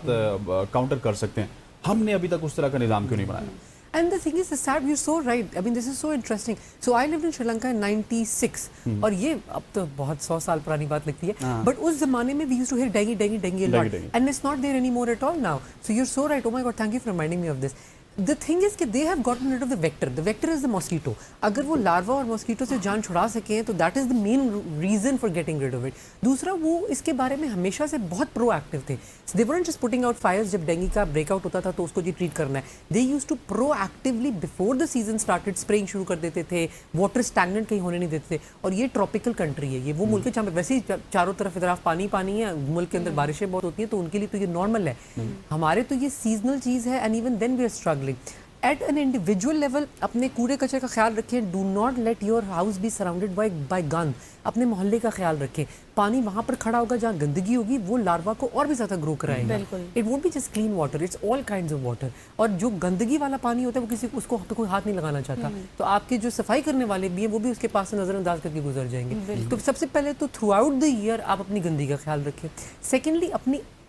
काउंटर कर सकते हैं। हमने अभी तक उस तरह का निज़ाम क्यों नहीं बनाया? And the thing is, sad, you're so right. I mean, this is so interesting. So I lived in Sri Lanka in 96. और ये अब तो बहुत 100 साल पुरानी बात लगती है. But उस जमाने में we used to hear dengue a lot. Dengue. And it's not there anymore at all now. So you're so right. Oh my God, thank you for reminding me of this. The thing is कि they have gotten rid of the vector. The vector is the mosquito. अगर वो larva और mosquito से जान छुड़ा सकें तो that is the main reason for getting rid of it. दूसरा, वो इसके बारे में हमेशा से बहुत प्रोएक्टिव थे. So they weren't just putting out fires जब डेंगू का ब्रेकआउट होता था तो उसको जी ट्रीट करना है. They used to proactively before the season started spraying शुरू कर देते थे. वाटर स्टैग्नेंट कहीं होने नहीं देते थे. और ये ट्रॉपिकल कंट्री है. ये वो मुल्क है जहाँ पे वैसे ही चारों तरफ इधर पानी पानी है. मुल्क के अंदर बारिशें बहुत होती हैं तो उनके लिए तो ये नॉर्मल है. हमारे तो ये सीजनल चीज़ है and even then we are struggling. At an individual level अपने कूड़े कचरे का ख्याल रखें. Do not let your house be surrounded by gun. अपने मोहल्ले का ख्याल रखें. पानी वहाँ पर खड़ा होगा जहाँ गंदगी होगी, वो लार्वा को और भी ज़्यादा ग्रो कराएगा. It won't be just clean water, it's all kinds of water. और जो गंदगी वाला पानी होता है वो किसी उसको पे कोई हाथ नहीं लगाना चाहता. तो आपके जो सफाई करने वाले भी हैं वो भी उसके पास से नज़रअंदाज करके गुजर जाएंगे. तो सबसे पहले तो थ्रू आउट द ईयर आप अपनी गंदगी का ख्याल रखें. सेकेंडली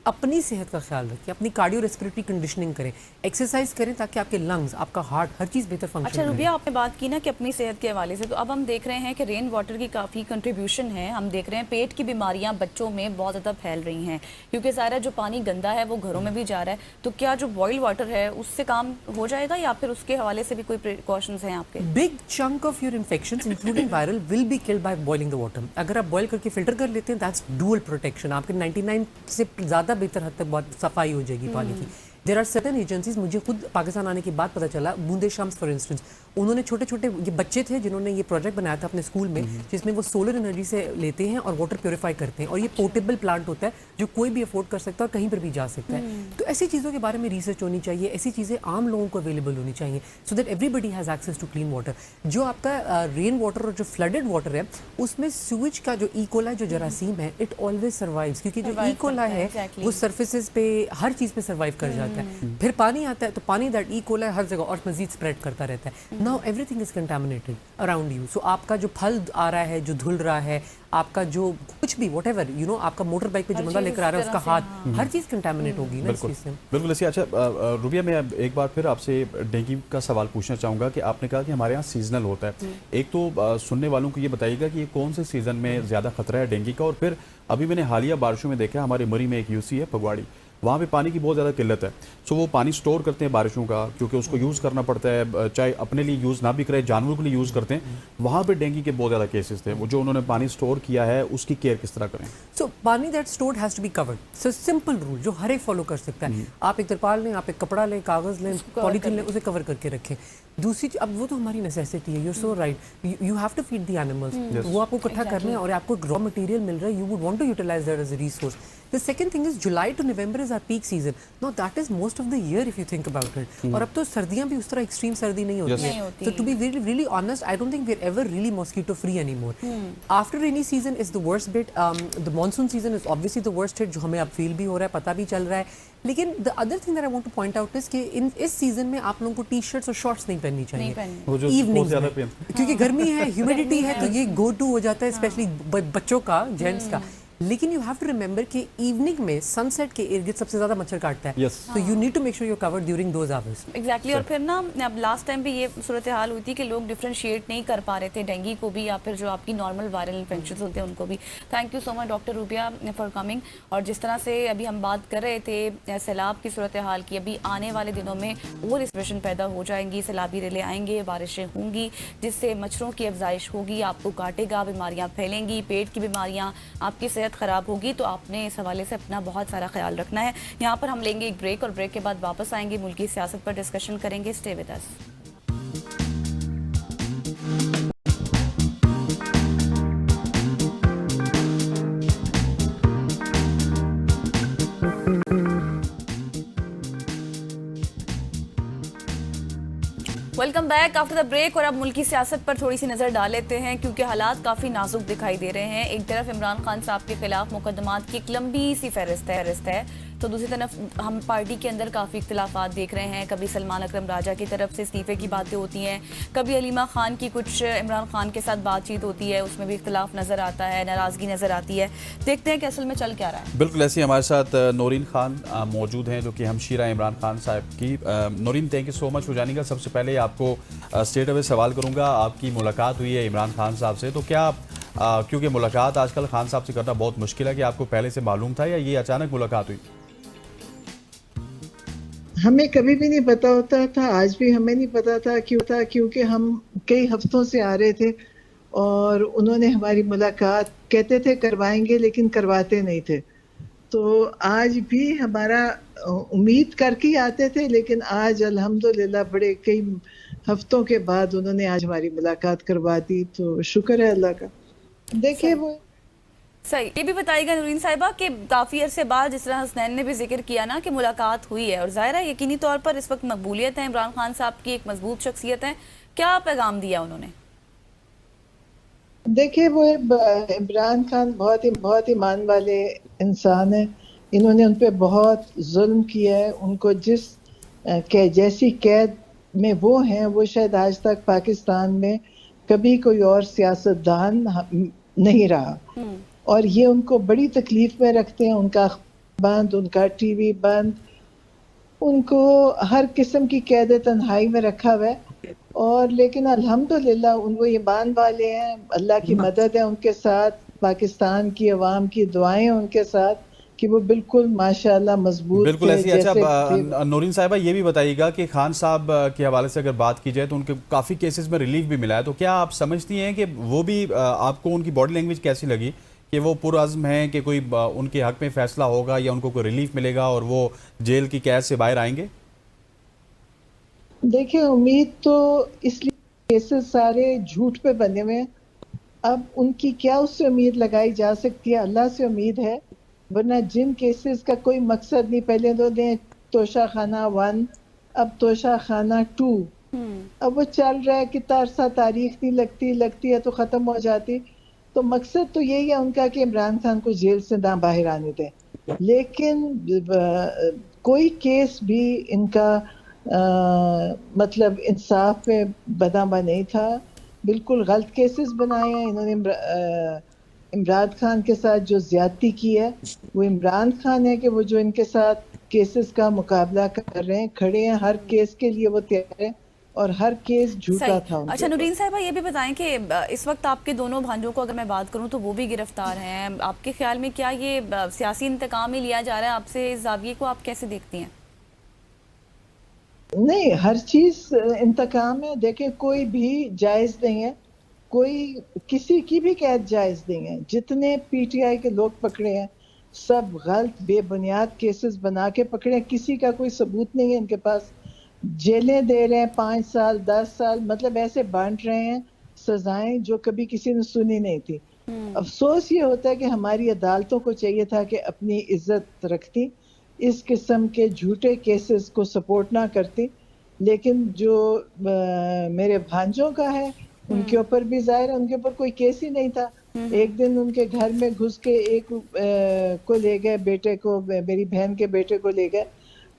अपनी सेहत का ख्याल रखें. अपनी कार्डियो रेस्पिरेटरी कंडीशनिंग करें. एक्सरसाइज करें ताकि आपके लंग्स, आपका हार्ट, हर चीज़ बेहतर फंक्शन अच्छा रुबिया, आपने बात की ना कि अपनी सेहत के हवाले से, तो अब हम देख रहे हैं कि रेन वाटर की काफ़ी कंट्रीब्यूशन है. हम देख रहे हैं पेट की बीमारियां बच्चों में बहुत ज़्यादा फैल रही हैं क्योंकि सारा जो पानी गंदा है वो घरों में भी जा रहा है. तो क्या जो बॉइल वाटर है उससे काम हो जाएगा या फिर उसके हवाले से भी कोई प्रिकॉशंस हैं आपके? Big chunk of your infections including viral will be killed by boiling the water. अगर आप बॉयल करके फिल्टर कर लेते हैं दैट्स डुअल प्रोटेक्शन. आपके 99 से ज़्यादा बेहतर हद तक बहुत सफाई हो जाएगी पानी की. देर आर सर्टन एजेंसीज, मुझे खुद पाकिस्तान आने के बाद पता चला, बूंदे शम्स फॉर इंस्टेंस, उन्होंने छोटे छोटे ये बच्चे थे जिन्होंने ये प्रोजेक्ट बनाया था अपने स्कूल में जिसमें वो सोलर एनर्जी से लेते हैं और वाटर प्योरीफाई करते हैं. और ये पोर्टेबल प्लांट होता है जो कोई भी अफोर्ड कर सकता है और कहीं पर भी जा सकता है. तो ऐसी चीज़ों के बारे में रिसर्च होनी चाहिए. ऐसी चीज़ें आम लोगों को अवेलेबल होनी चाहिए so that everybody has access to clean water. जो आपका रेन वाटर और जो फ्लडेड वाटर है उसमें सूएज का जो इकोला जो जरासीम है इट ऑलवेज सर्वाइव्स. क्योंकि जो इकोला है वो सर्फेसेस पे हर चीज़ पे सर्वाइव कर जाता है. फिर पानी आता है तो पानी दैट इकोला हर जगह और मजीद स्प्रेड करता रहता है. Now everything is contaminated around you. So आपका जो फल आ रहा है, जो धुल रहा है, आपका जो कुछ भी वट एवर यू नो, आपका मोटर बाइक पे जो बंदा लेकर आ रहा है उसका हाथ, हर चीज़ कंटामिनेट होगी ना इस चीज़ से. बिल्कुल ऐसे. अच्छा रुबिया, मैं एक बार फिर आपसे डेंगू का सवाल पूछना चाहूँगा कि आपने कहा कि हमारे यहाँ सीजनल होता है. एक तो सुनने वालों को ये बताइएगा कि ये कौन से सीज़न में ज़्यादा खतरा है डेंगू का. और फिर अभी मैंने हालिया बारिशों में देखा हमारे मरी में एक यूसी है पगवाड़ी, वहाँ पे पानी की बहुत ज़्यादा किल्लत है. सो वो पानी स्टोर करते हैं बारिशों का क्योंकि उसको यूज़ करना पड़ता है, चाहे अपने लिए यूज़ ना भी करे, जानवरों के लिए यूज़ करते हैं. वहाँ पे डेंगू के बहुत ज़्यादा केसेस थे. वो जो उन्होंने पानी स्टोर किया है उसकी केयर किस तरह करें? सो पानी that stored has to be covered. So simple rule जो हर एक फॉलो कर सकता है. आप एक तरपाल लें, आप एक कपड़ा लें, कागज़ लें, पॉलीथीन लें, उसे कवर करके रखें. दूसरी अब वो तो हमारी नेसेसिटी है. You're so right, you have to feed the animals. वो आपको इकट्ठा करना है और आपको रॉ मटेरियल मिल रहा है. You would want to utilise that as a resource. The second thing is July to November is our peak season. Now that is most of the year if you think about it. और अब तो सर्दियाँ भी उस तरह extreme सर्दी नहीं होती है. So to be really honest, I don't think we're ever really mosquito free anymore. After rainy season is the worst bit. The monsoon season is obviously the worst hit, जो हमें अब फील भी हो रहा है, पता भी चल रहा है. लेकिन the other thing that I want to point out is कि इस सीजन में आप लोगों को टी शर्ट्स और शॉर्ट्स नहीं पहननी चाहिए इवनिंग में, क्योंकि गर्मी है, ह्यूमिडिटी है, तो ये गो टू हो जाता है स्पेशली बच्चों का, जेंट्स का. लेकिन यू हैव टू रिमेंबर कि इवनिंग में सनसेट के इर्द गिर्द सबसे ज्यादा मच्छर काटता है. तो you need to make sure you covered during those hours. Exactly. और फिर ना अब लास्ट टाइम भी ये सूरत हाल हुई थी कि लोग डिफ्रेंशिएट नहीं कर पा रहे थे डेंगू को भी या फिर जो आपकी नॉर्मल वायरल इन्फेक्शन होते हैं उनको भी. Thank you so much doctor Rubiya for coming. और जिस तरह से अभी हम बात कर रहे थे सैलाब की सूरत हाल की, अभी आने वाले दिनों में और सिचुएशन पैदा हो जाएंगी, सैलाबी रेले आएंगे, बारिशें होंगी जिससे मच्छरों की अफजाइश होगी, आपको काटेगा, बीमारियाँ फैलेंगी, पेट की बीमारियाँ, आपकी सेहत ख़राब होगी. तो आपने इस हवाले से अपना बहुत सारा ख्याल रखना है. यहाँ पर हम लेंगे एक ब्रेक और ब्रेक के बाद वापस आएंगे, मुल्की सियासत पर डिस्कशन करेंगे. Stay with us. Welcome back after the break. और अब मुल्की सियासत पर थोड़ी सी नजर डाल लेते हैं क्योंकि हालात काफी नाजुक दिखाई दे रहे हैं। एक तरफ इमरान खान साहब के खिलाफ मुकदमात की एक लंबी सी फहरिस्त है, तो दूसरी तरफ हम पार्टी के अंदर काफ़ी इख्तिलाफात देख रहे हैं। कभी सलमान अकरम राजा की तरफ से इस्तीफे की बातें होती हैं, कभी अलीमा खान की कुछ इमरान खान के साथ बातचीत होती है, उसमें भी इख्तिलाफ नज़र आता है, नाराज़गी नज़र आती है। देखते हैं कि असल में चल क्या रहा है। बिल्कुल ऐसे ही हमारे साथ नौरीन खान मौजूद हैं जो कि हमशीरा इमरान खान साहब की। Noreen, thank you so much for जानिएगा। सबसे पहले आपको स्ट्रेट अवे सवाल करूँगा, आपकी मुलाकात हुई है इमरान खान साहब से, तो क्या क्योंकि मुलाकात आजकल खान साहब से करना बहुत मुश्किल है, कि आपको पहले से मालूम था या ये अचानक मुलाकात हुई? हमें कभी भी नहीं पता होता था, आज भी हमें नहीं पता था क्योंकि हम कई हफ्तों से आ रहे थे और उन्होंने हमारी मुलाकात कहते थे करवाएंगे लेकिन करवाते नहीं थे। तो आज भी हमारा उम्मीद करके ही आते थे, लेकिन आज अल्हम्दुलिल्लाह बड़े कई हफ्तों के बाद उन्होंने आज हमारी मुलाकात करवा दी, तो शुक्र है अल्लाह का। देखिए वो सही, ये भी बताइएगा नूरीन साहिबा कि काफ़ी अरसे बाद जिस तरह हसनैन ने भी जिक्र किया ना कि मुलाकात हुई है और ज़ाहिर है यकीनी तौर पर इस वक्त मकबूलियत है, इमरान खान साहब की एक मजबूत शख्सियत है, क्या पैगाम दिया उन्होंने? देखिए वो इमरान खान बहुत ही ईमान वाले इंसान है। इन्होंने उन पे बहुत जुल्म किया है। उनको जैसी कैद में वो हैं, वो शायद आज तक पाकिस्तान में कभी कोई और सियासतदान नहीं रहा, और ये उनको बड़ी तकलीफ में रखते हैं। उनका बंद, उनका टीवी बंद, उनको हर किस्म की कैद तन्हाई में रखा हुआ है। और लेकिन अल्हम्दुलिल्लाह वो ईमान वाले हैं, अल्लाह की मदद है उनके साथ, पाकिस्तान की अवाम की दुआएं हैं उनके साथ कि वो बिल्कुल माशाल्लाह मजबूत। बिल्कुल ऐसी। अच्छा नौरीन साहिबा, ये भी बताइएगा कि खान साहब के हवाले से अगर बात की जाए तो उनके काफ़ी केसेस में रिलीफ भी मिला है, तो क्या आप समझती हैं कि वो भी आपको उनकी बॉडी लैंग्वेज कैसी लगी कि वो पुरअज़्म हैं कि कोई उनके हक में फैसला होगा या उनको कोई रिलीफ मिलेगा और वो जेल की कैद से बाहर आएंगे? देखिए उम्मीद तो इसलिए केसेस सारे झूठ पे बने हुए हैं, अब उनकी क्या उससे उम्मीद लगाई जा सकती है? अल्लाह से उम्मीद है, वरना जिन केसेस का कोई मकसद नहीं, पहले तो दें तोशा खाना 1, अब तोशा खाना 2, अब वो चल रहा है, कितना अरसा तारीख नहीं लगती है तो ख़त्म हो जाती। तो मकसद तो यही है उनका कि इमरान खान को जेल से ना बाहर आने दें, लेकिन कोई केस भी इनका मतलब इंसाफ में बना नहीं था। बिल्कुल गलत केसेस बनाए हैं इन्होंने। इमरान खान के साथ जो ज्यादती की है वो इमरान खान है कि वो जो इनके साथ केसेस का मुकाबला कर रहे हैं, खड़े हैं, हर केस के लिए वो तैयार है और हर केस झूठा था। अच्छा नूरीन साहिबा, ये भी बताएं कि इस वक्त आपके दोनों भांजों को अगर मैं बात करूं तो वो भी गिरफ्तार हैं। आपके ख्याल में क्या ये सियासी इंतकाम ही लिया जा रहा है आपसे? इस जाविये को आप कैसे देखती हैं? नहीं, हर चीज इंतकाम है। देखिए कोई भी जायज नहीं है, कोई किसी की भी कैद जायज नहीं है। जितने पीटीआई के लोग पकड़े हैं सब गलत बेबुनियाद केसेस बना के पकड़े हैं, किसी का कोई सबूत नहीं है इनके पास। जेलें दे रहे हैं 5 साल 10 साल, मतलब ऐसे बांट रहे हैं सजाएं जो कभी किसी ने सुनी नहीं थी। अफसोस ये होता है कि हमारी अदालतों को चाहिए था कि अपनी इज्जत रखती, इस किस्म के झूठे केसेस को सपोर्ट ना करती। लेकिन जो मेरे भांजों का है उनके ऊपर भी जाहिर है उनके ऊपर कोई केस ही नहीं था। एक दिन उनके घर में घुस के एक को ले गए, बेटे को, मेरी बहन के बेटे को ले गए,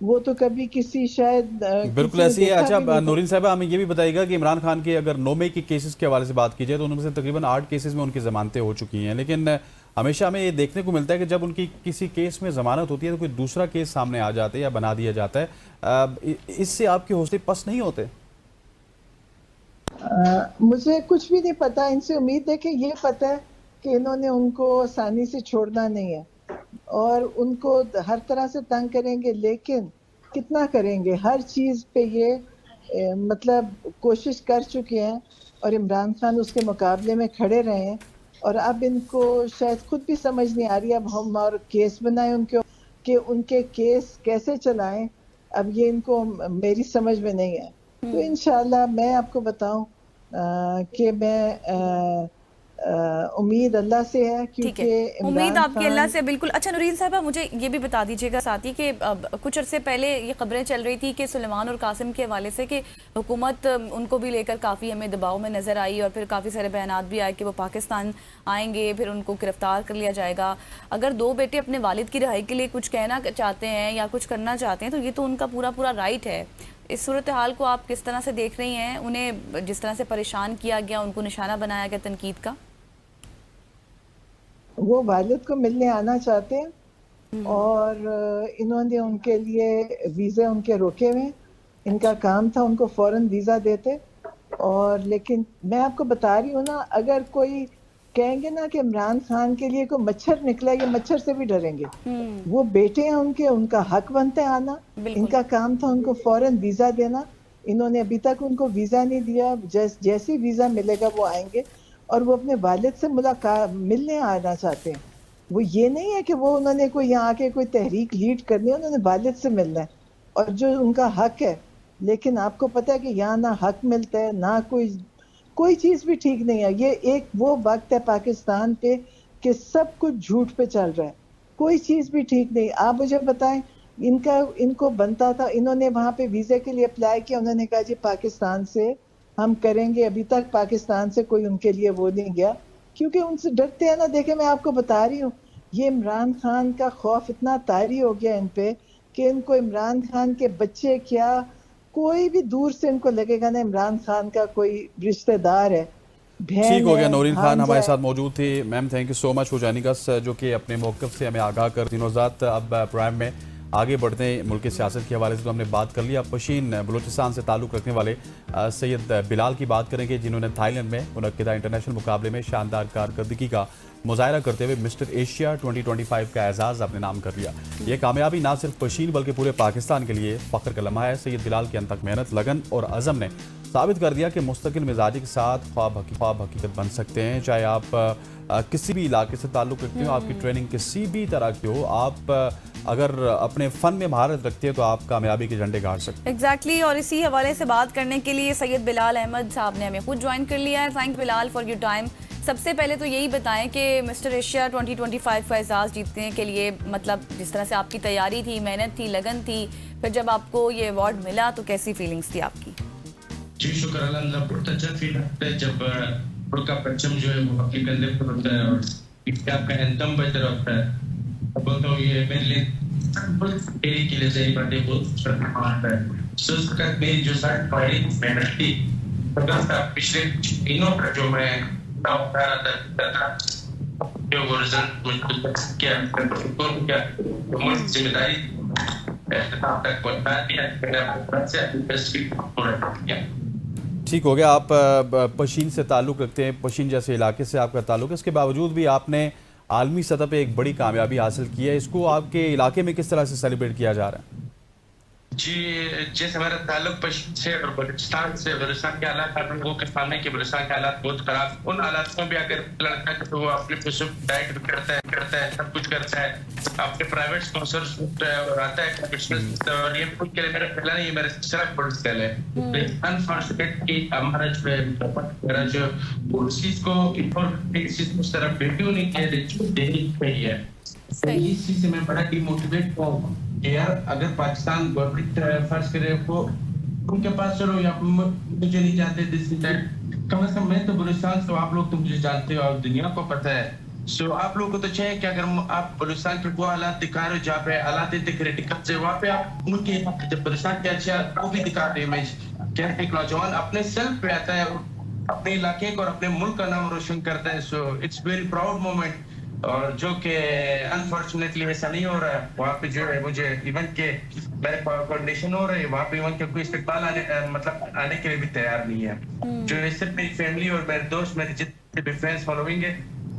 वो तो कभी किसी शायद बिल्कुल ऐसी है। अच्छा नूरीन साहिबा, हमें ये भी बताइएगा कि इमरान खान के अगर 9 मई के केसेस के हवाले से बात की जाए तो उनमें से तकरीबन 8 केसेस में उनकी जमानतें हो चुकी हैं, लेकिन हमेशा हमें ये देखने को मिलता है कि जब उनकी किसी केस में जमानत होती है तो कोई दूसरा केस सामने आ जाता है या बना दिया जाता है। इससे आपके हौसले पस्त नहीं होते? मुझे कुछ भी नहीं पता इनसे। उम्मीद है कि ये पता है कि इन्होंने उनको आसानी से छोड़ना नहीं है और उनको हर तरह से तंग करेंगे, लेकिन कितना करेंगे? हर चीज़ पे ये मतलब कोशिश कर चुके हैं और इमरान खान उसके मुकाबले में खड़े रहे हैं। और अब इनको शायद खुद भी समझ नहीं आ रही अब हम और केस बनाएं उनके कि उनके केस कैसे चलाएं। अब ये इनको मेरी समझ में नहीं है। तो इंशाल्लाह मैं आपको बताऊं कि मैं उम्मीद अल्लाह से है, ठीक क्योंकि है, उम्मीद आपकी अल्लाह से बिल्कुल। अच्छा नूरीन साहबा, मुझे ये भी बता दीजिएगा साथ ही कि कुछ अरसे पहले ये खबरें चल रही थी कि सुलेमान और कासिम के हवाले से कि हुकूमत उनको भी लेकर काफ़ी हमें दबाव में नज़र आई और फिर काफ़ी सारे बयानात भी आए कि वो पाकिस्तान आएंगे, फिर उनको गिरफ्तार कर लिया जाएगा। अगर दो बेटे अपने वालिद की रिहाई के लिए कुछ कहना चाहते हैं या कुछ करना चाहते हैं तो ये तो उनका पूरा पूरा राइट है। इस सूरत हाल को आप किस तरह से देख रही हैं? उन्हें जिस तरह से परेशान किया गया, उनको निशाना बनाया गया तनकीद का। वो वालिद को मिलने आना चाहते हैं और इन्होंने उनके लिए वीज़े उनके रोके हुए। इनका काम था उनको फौरन वीज़ा देते। और लेकिन मैं आपको बता रही हूँ ना, अगर कोई कहेंगे ना कि इमरान खान के लिए कोई मच्छर निकला, ये मच्छर से भी डरेंगे। वो बेटे हैं उनके, उनका हक बनता है आना। इनका काम था उनको फौरन वीज़ा देना। इन्होंने अभी तक उनको वीज़ा नहीं दिया। जैसे वीज़ा मिलेगा वो आएंगे और वो अपने वालिद से मुलाकात मिलने आना चाहते हैं। वो ये नहीं है कि वो उन्होंने कोई यहाँ आके कोई तहरीक लीड करनी है, उन्होंने वालिद से मिलना है और जो उनका हक है। लेकिन आपको पता है कि यहाँ ना हक मिलता है ना कोई चीज़ भी ठीक नहीं है। ये एक वो वक्त है पाकिस्तान पे कि सब कुछ झूठ पे चल रहा है, कोई चीज़ भी ठीक नहीं। आप मुझे बताएं, इनको बनता था, इन्होंने वहाँ पे वीज़े के लिए अप्लाई किया, उन्होंने कहा जी पाकिस्तान से हम करेंगे। अभी तक पाकिस्तान से कोई उनके लिए वो नहीं गया क्योंकि उनसे डरते हैं ना। देखे, मैं आपको बता रही हूँ, ये इमरान खान का खौफ इतना तारी हो गया इन पे कि इनको इमरान खान के बच्चे क्या, कोई भी दूर से इनको लगेगा ना इमरान खान का कोई रिश्तेदार है। ठीक हो गया। नौरीन खान हमारे साथ मौजूद थी। Ma'am thank you so much for joining अस, जो कि अपने मौक़िफ़ से हमें आगाह कर दी। नौज़ात, अब प्रोग्राम में आगे बढ़ते हैं। मुल्क की सियासत के हवाले से तो हमने बात कर ली। अब पशीन बलूचिस्तान से ताल्लुक़ रखने वाले सैयद बिलाल की बात करेंगे, जिन्होंने थाईलैंड में मुनक्किदा इंटरनेशनल मुकाबले में शानदार कारकर्दगी का मुजाहरा करते हुए मिस्टर एशिया 2025 का एजाज़ अपने नाम कर लिया। ये कामयाबी ना सिर्फ पशीन बल्कि पूरे पाकिस्तान के लिए फ़ख्र का लम्हा है। सैयद बिलाल की अनथक मेहनत, लगन और अज़म ने साबित कर दिया कि मुस्तकिल मिजाजी के साथ ख्वाब हकीकत बन सकते हैं। चाहे आप किसी भी इलाके से ताल्लुक़ रखते हो, आपकी ट्रेनिंग किसी भी तरह की हो, आप अगर अपने फ़न में महारत रखते हो तो आप कामयाबी के झंडे गाड़ सकते हैं। एग्जैक्टली और इसी हवाले से बात करने के लिए सैयद बिलाल अहमद साहब ने हमें खुद ज्वाइन कर लिया है। Thank Bilal for your time. सबसे पहले तो यही बताएं कि मिस्टर एशिया 2025 का एजाज़ जीतने के लिए, मतलब जिस तरह से आपकी तैयारी थी, मेहनत थी, लगन थी, फिर जब आपको ये अवार्ड मिला तो कैसी फीलिंग्स थी आपकी? जी शुक्र अल्लाह, बहुत अच्छा फील होता है जब मुल्क का परचम जो है वो आपके कंधे पर होता है और आपका एंथम बज रहा होता है। बोलता हूँ ये मेरे लिए मेरी के लिए सही बातें बहुत आता है। सो उस वक्त मेरी जो सारी पढ़ाई मेहनत थी, पिछले दिनों का जो मैं जो वो रिजल्ट मुझे क्या जिम्मेदारी तक पहुंचा दिया। ठीक हो गया। आप पशीन से ताल्लुक़ रखते हैं, पशीन जैसे इलाके से आपका ताल्लुक़ है, इसके बावजूद भी आपने आलमी सतह पे एक बड़ी कामयाबी हासिल की है। इसको आपके इलाके में किस तरह से सेलिब्रेट किया जा रहा है? जी जैसे हमारा ताल्लुक पश्चिम से और बलूचिस्तान से, बलूचिस्तान के हालात आप लोगों के सामने कि बलूचिस्तान के हालात बहुत खराब। उन हालात में भी अगर लड़का है तो वो अपने डाइट भी करता है सब कुछ करता है, अपने प्राइवेट स्पॉन्सर्स और आता है बिजनेस। और ये खुद के लिए मेरा पहला नहीं, मेरा तीसरा पोर्टल है। अनफॉर्चुनेट कि हमारा जो चीज को उस तरफ बेटियों ने देनी चाहिए। इस चीज से मैं बड़ा डिमोटिवेट हूँ यार। अगर पाकिस्तान गवर्नमेंट फर्ज करे वो उनके पास चलो या मुझे नहीं जानते, कम से कम मैं तो बलूचिस्तान, तो आप लोग तो मुझे जानते हो और दुनिया को पता है। सो आप लोगों को तो चाहिए कि अगर आप बलूचिस्तान के वो हालात दिखा रहे हो जहाँ पे हालात इतने क्रिटिकल से, वहाँ पे आप उनके जब बलूचिस्तान के अच्छा वो भी दिखा रहे इमेज। क्या एक नौजवान अपने सेल्फ पे आता है, अपने इलाके को और अपने मुल्क का नाम रोशन करता है। So it's very proud moment. और जो कि अनफॉर्चुनेटली ऐसा नहीं हो रहा है। वहाँ पे जो है मुझे इवेंट के मेरे कोऑर्डिनेशन हो रही है, वहाँ पे इवेंट के कोई इस्तेमाल आने के लिए भी तैयार नहीं है। जो है सिर्फ मेरी फैमिली और मेरे दोस्त, मेरे जितने भी फ्रेंड्स फॉलोइंग है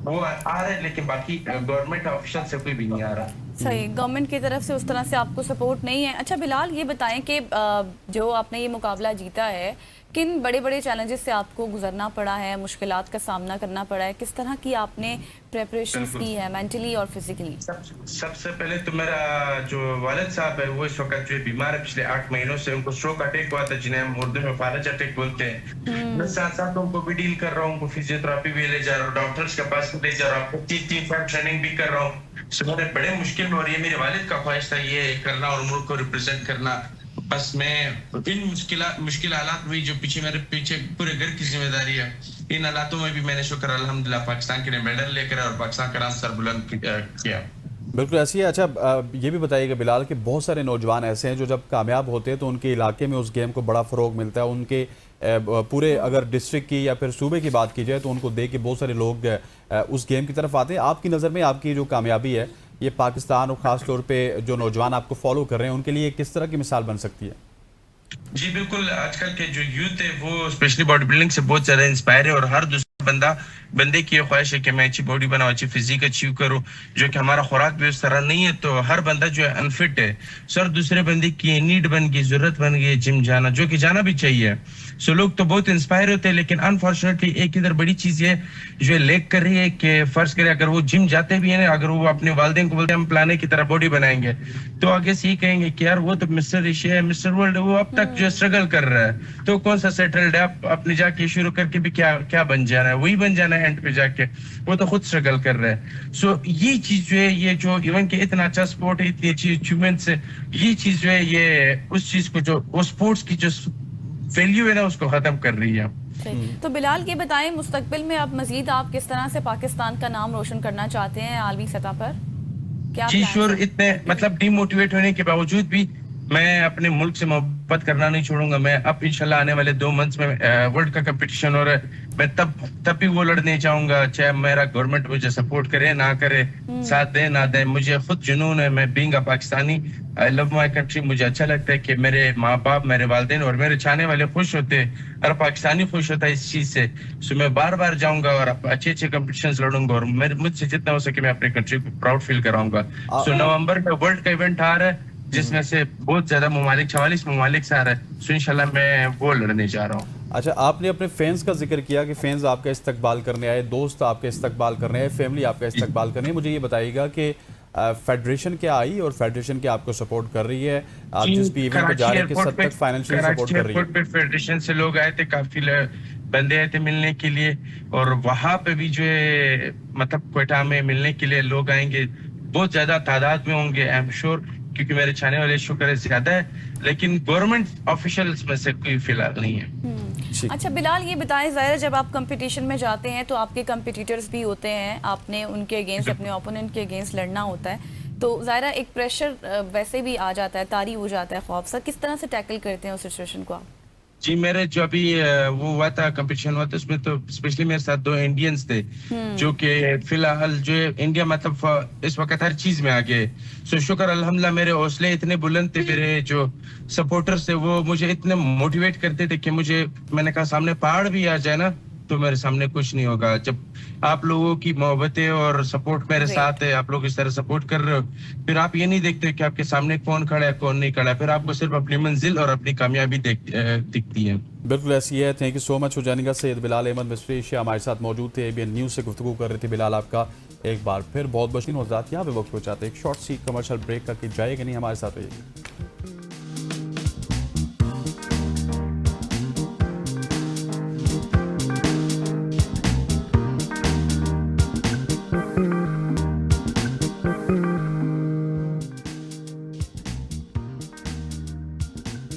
वो आ रहे हैं, लेकिन बाकी गवर्नमेंट ऑफिशियल से कोई भी नहीं आ रहा। सही, गवर्नमेंट की तरफ से उस तरह से आपको सपोर्ट नहीं है। अच्छा बिलाल, ये बताएं कि जो आपने ये मुकाबला जीता है, किन बड़े बड़े चैलेंजेस से आपको गुजरना पड़ा है, मुश्किलात का सामना करना पड़ा है, किस तरह की आपने प्रेपरेशंस की है मेंटली और फिजिकली? सबसे पहले तो मेरा जो वालिद साहब है वो इस वक्त जो बीमार है, पिछले 8 महीनों से उनको स्ट्रोक अटैक हुआ था, जिन्हें हम उर्दू में फालज अटैक बोलते हैं। मैं साथ साथ उनको भी डील कर रहा हूँ, उनको फिजियोथेरेपी भी ले जा रहा हूँ, डॉक्टर्स के पास ले जा रहा हूँ, 3 ट्रेनिंग भी कर रहा हूँ। मेरे बड़े मुश्किल हो रही है, मेरे वालिद का ख्वाहिश था ये करना और मुल्क को रिप्रेजेंट करना। बस मैं इन मुश्किल हालात हुई जो मेरे पीछे पूरे घर की जिम्मेदारी है, इन हालातों में भी मैंने शुक्र अल्हम्दुलिल्लाह पाकिस्तान के लिए मेडल लेकर और पाकिस्तान का नाम सरबुलंद किया। बिल्कुल ऐसी है। अच्छा ये भी बताइएगा बिलाल कि बहुत सारे नौजवान ऐसे हैं जो जब कामयाब होते हैं तो उनके इलाके में उस गेम को बड़ा फ़रोग मिलता है, उनके पूरे अगर डिस्ट्रिक्ट की या फिर सूबे की बात की जाए तो उनको देख के बहुत सारे लोग उस गेम की तरफ आते हैं। आपकी नज़र में आपकी जो कामयाबी है ये पाकिस्तान और ख़ास तौर पे जो नौजवान आपको फॉलो कर रहे हैं उनके लिए किस तरह की मिसाल बन सकती है? जी बिल्कुल, आजकल के जो यूथ है वो स्पेशली बॉडी बिल्डिंग से बहुत ज्यादा इंस्पायर है और हर दूसरा बंदे की ख्वाहिश है कि मैं अच्छी बॉडी बनाऊं, अच्छी फिजिक अचीव करूं, जो कि हमारा खुराक भी उस तरह नहीं है, तो हर बंदा जो है अनफिट है। सर दूसरे बंदे की नीड बन गई, जरूरत बन गई जिम जाना, जो कि जाना भी चाहिए। सो लोग तो बहुत इंस्पायर होते हैं, लेकिन अनफॉर्चुनेटली एक इधर बड़ी चीज है जो लेक कर रही है कि फर्ज करें अगर वो जिम जाते भी है, अगर वो अपने वालिदैन को बोलते हैं हम प्लाने की तरह बॉडी बनाएंगे, तो आगे से ही कहेंगे कि यार वो तो मिस्टर एशिया है, मिस्टर वर्ल्ड है, वो अब तक जो स्ट्रगल कर रहा है, तो कौन सा सेटल्ड है, आप अपने जाके शुरू करके भी क्या बन जाना है, वही बन जाना है एंड पे जाके, वो तो खुद स्ट्रगल कर रहा है। सो ये चीज जो है, ये जो इवन के इतना अच्छा स्पोर्ट है, इतनी अच्छी अचीवमेंट्स है, ये चीज जो है ये उस चीज को जो वो स्पोर्ट्स की जो वैल्यू है ना उसको खत्म कर रही है। तो बिलाल ये बताएं, मुस्तकबिल में अब मजीद आप किस तरह से पाकिस्तान का नाम रोशन करना चाहते हैं आलमी सतह पर? क्या जी श्योर, इतने मतलब डिमोटिवेट होने के बावजूद भी मैं अपने मुल्क से मोहब्बत करना नहीं छोड़ूंगा। मैं अब इंशाल्लाह आने वाले 2 मंथ्स में वर्ल्ड का कंपटीशन हो रहा है, मैं तब भी वो लड़ने चाहूंगा, चाहे मेरा गवर्नमेंट मुझे सपोर्ट करे ना करे, साथ दे ना दे, मुझे खुद जुनून है। मैं being a Pakistani, I love my country. मुझे अच्छा लगता है कि मेरे माँ बाप, मेरे वालिदैन और मेरे चाहने वाले खुश होते हैं और पाकिस्तानी खुश होता है इस चीज से। सो मैं बार बार जाऊंगा और अच्छे कंपटीशंस लड़ूंगा और मुझसे जितना हो सके मैं अपने कंट्री को प्राउड फील कराऊंगा। सो नवंबर में वर्ल्ड का इवेंट आ रहा है जिसमें से बहुत ज्यादा ममालिक, 44 ममालिक से आ रहा है, सो इंशाल्लाह मैं वो लड़ने जा रहा हूँ। अच्छा, आपने अपने फैंस का जिक्र किया कि फैंस आपका इस्तकबाल करने आए, दोस्त आपके इस्तकबाल करने आए, फैमिली आपका इस्तकबाल करने। मुझे ये बताइएगा कि फेडरेशन क्या आई और फेडरेशन क्या आपको सपोर्ट कर रही है? आप जिस भी इवेंट पे जा रहे हैं किस हद तक फाइनेंशियल सपोर्ट कर रही है? फेडरेशन से लोग आए थे, काफी बंदे आए थे मिलने के लिए, और वहां पे भी जो है मतलब क्वेटा में मिलने के लिए लोग आएंगे, बहुत ज्यादा तादाद में होंगे आई एम श्योर, क्योंकि मेरे चाहने वाले शुक्र है ज्यादा है, लेकिन गवर्नमेंट ऑफिशियल्स में से कोई फिलहाल नहीं है। अच्छा बिलाल ये बताएं, ज़ाहिर जब आप कंपटीशन में जाते हैं तो आपके कंपटीटर्स भी होते हैं, आपने उनके अगेंस्ट, अपने ओपोनेंट के अगेंस्ट लड़ना होता है, तो ज़ाहिर एक प्रेशर वैसे भी आ जाता है, तारी हो जाता है खौफ सा, किस तरह से टैकल करते हैं उस सिचुएशन को आप? जी मेरे जो अभी वो हुआ था कंपटीशन हुआ था उसमें तो स्पेशली मेरे साथ 2 इंडियंस थे जो कि फिलहाल जो इंडिया मतलब इस वक्त हर चीज में आगे। सो शुक्र अल्हम्दुलिल्लाह, मेरे हौसले इतने बुलंद थे, मेरे जो सपोर्टर्स थे वो मुझे इतने मोटिवेट करते थे कि मैंने कहा सामने पहाड़ भी आ जाए ना तो मेरे सामने कुछ नहीं होगा। जब आप लोगों की मोहब्बतें और सपोर्ट मेरे साथ है, आप लोग इस तरह सपोर्ट कर रहे हो, फिर आप ये नहीं देखते कि आपके सामने कौन खड़ा है कौन नहीं खड़ा है, फिर आपको सिर्फ अपनी मंजिल और अपनी कामयाबी दिखती है। बिल्कुल ऐसी है। Thank you so much for joining us. Syed Bilal Ahmed mister Asia हमारे साथ मौजूद थे, ABN न्यूज़ से गुफ्तगू कर रहे थे। बिलाल आपका एक बार फिर बहुत बहुत शुक्रिया। यहाँ पे वक्त हो जाते हैं एक शॉर्ट सी कमर्शियल ब्रेक करके जाएगा नहीं, हमारे साथ रहिए।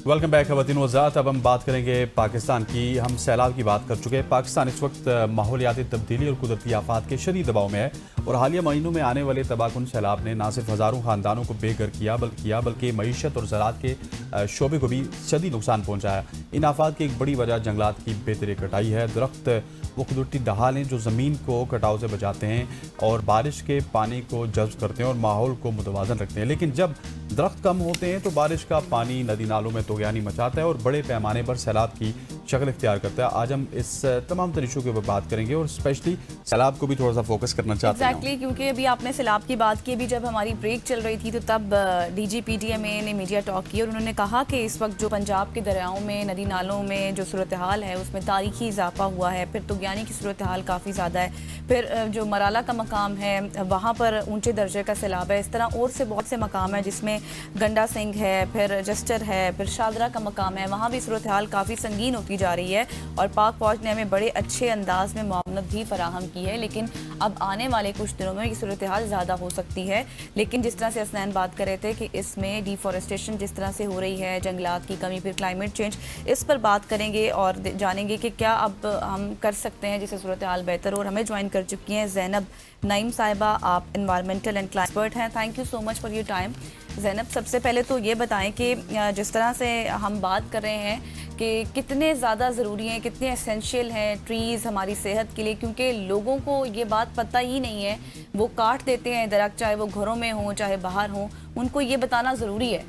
वेलकम बैक खवातीन वज़ात। अब हम बात करेंगे पाकिस्तान की। हम सैलाब की बात कर चुके हैं। पाकिस्तान इस वक्त माहौलियाती तब्दीली और कुदरती आफात के शदीद दबाव में है और हालिया महीनों में आने वाले तबाहकुन सैलाब ने न सिर्फ हज़ारों ख़ानदानों को बेघर किया बल्कि मईशत और ज़राअत के शोबे को भी शदीद नुकसान पहुँचाया। इन आफात की एक बड़ी वजह जंगलात की बेहतरी कटाई है। दरख्त वो कुदरती ढाल हैं जो ज़मीन को कटाव से बचाते हैं और बारिश के पानी को जज़्ब करते हैं और माहौल को मुतवाज़न रखते हैं। लेकिन जब दरख्त कम होते हैं तो बारिश का पानी नदी नालों में तोगयानी मचाता है और बड़े पैमाने पर सैलाब की शक्ल इख्तियार करता है। आज हम इस तमाम तर इशू के ऊपर बात करेंगे और स्पेशली सैलाब को भी थोड़ा सा फोकस करना चाहते हैं। एग्जैक्टली, क्योंकि अभी आपने सैलाब की बात की, अभी जब हमारी ब्रेक चल रही थी तो तब DGPDMA ने मीडिया टॉक की और उन्होंने कहा कि इस वक्त जो पंजाब के दरियाओं में, नदी नालों में जो सूरत हाल है उसमें तारीखी इजाफा हुआ है, फिर तुगयानी की सूरत हाल काफ़ी ज़्यादा है, फिर जो मराला का मकाम है वहाँ पर ऊंचे दर्जे का सैलाब है। इस तरह और से बहुत से मकाम है जिसमें गंडा सिंह है, फिर जस्टर है, फिर शादरा का मकाम है, वहाँ भी सूरत हाल काफ़ी संगीन होती जा रही है और पाक फौज ने हमें बड़े अच्छे अंदाज में मुआवनत भी फराहम की है। लेकिन अब आने वाले कुछ दिनों में ये सूरत हाल ज़्यादा हो सकती है। लेकिन जिस तरह से हसनैन बात कर रहे थे कि इसमें डिफॉरेस्टेशन जिस तरह से हो रही है, जंगलात की कमी, फिर क्लाइमेट चेंज, इस पर बात करेंगे और जानेंगे कि क्या अब हम कर सकते हैं जिससे सूरत हाल बेहतर। और हमें ज्वाइन कर चुकी हैं ज़ैनब नईम साहिबा, आप इन्वायरमेंटल एंड क्लाइमेट एक्सपर्ट हैं। Thank you so much for your time. Zainab, सबसे पहले तो ये बताएं कि जिस तरह से हम बात कर रहे हैं कि कितने ज़्यादा ज़रूरी हैं, कितने एसेंशियल हैं ट्रीज़ हमारी सेहत के लिए, क्योंकि लोगों को ये बात पता ही नहीं है, वो काट देते हैं दरख्त, चाहे वो घरों में हों चाहे बाहर हों, उनको ये बताना ज़रूरी है।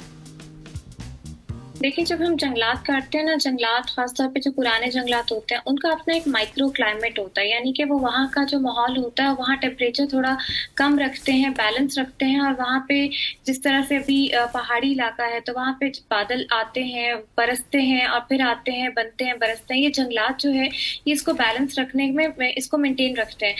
देखिए, जब हम जंगलात काटते हैं ना, जंगलात खासतौर पे जो पुराने जंगलात होते हैं उनका अपना एक माइक्रो क्लाइमेट होता है, यानी कि वो वहाँ का जो माहौल होता है, वहाँ टेम्परेचर थोड़ा कम रखते हैं, बैलेंस रखते हैं। और वहाँ पे जिस तरह से अभी पहाड़ी इलाका है तो वहाँ पे बादल आते हैं, बरसते हैं और फिर आते हैं, बनते हैं, बरसते हैं। ये जंगलात जो है ये इसको बैलेंस रखने में इसको मेंटेन रखते हैं।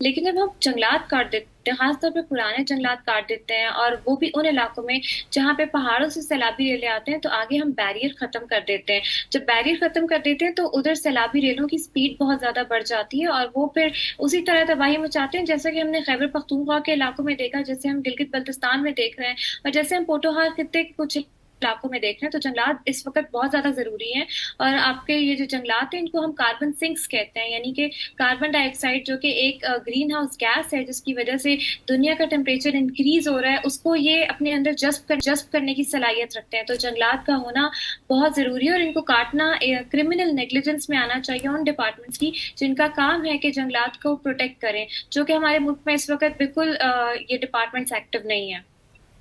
लेकिन जब हम जंगलात काट देते हैं, खासतौर पे पुराने जंगलात काट देते हैं और वो भी उन इलाकों में जहाँ पे पहाड़ों से सैलाबी रेले आते हैं, तो आगे हम बैरियर खत्म कर देते हैं। जब बैरियर खत्म कर देते हैं तो उधर सैलाबी रेलों की स्पीड बहुत ज्यादा बढ़ जाती है और वो फिर उसी तरह तबाही मचाते हैं, जैसा कि हमने खैबर पख्तूनख्वा के इलाकों में देखा, जैसे हम गिलगित बल्तिस्तान में देख रहे हैं और जैसे हम पोटोहार खित्ते के कुछ इलाकों में देख रहे हैं। तो जंगलात इस वक्त बहुत ज्यादा जरूरी हैं। और आपके ये जो जंगलात हैं इनको हम कार्बन सिंक्स कहते हैं, यानी कि कार्बन डाइऑक्साइड जो कि एक ग्रीन हाउस गैस है जिसकी वजह से दुनिया का टेम्परेचर इंक्रीज हो रहा है, उसको ये अपने अंदर जज्ब करने की सलाहियत रखते हैं। तो जंगलात का होना बहुत जरूरी है और इनको काटना क्रिमिनल नेग्लिजेंस में आना चाहिए उन डिपार्टमेंट्स की जिनका काम है कि जंगलात को प्रोटेक्ट करें, जो कि हमारे मुल्क में इस वक्त बिल्कुल ये डिपार्टमेंट्स एक्टिव नहीं है।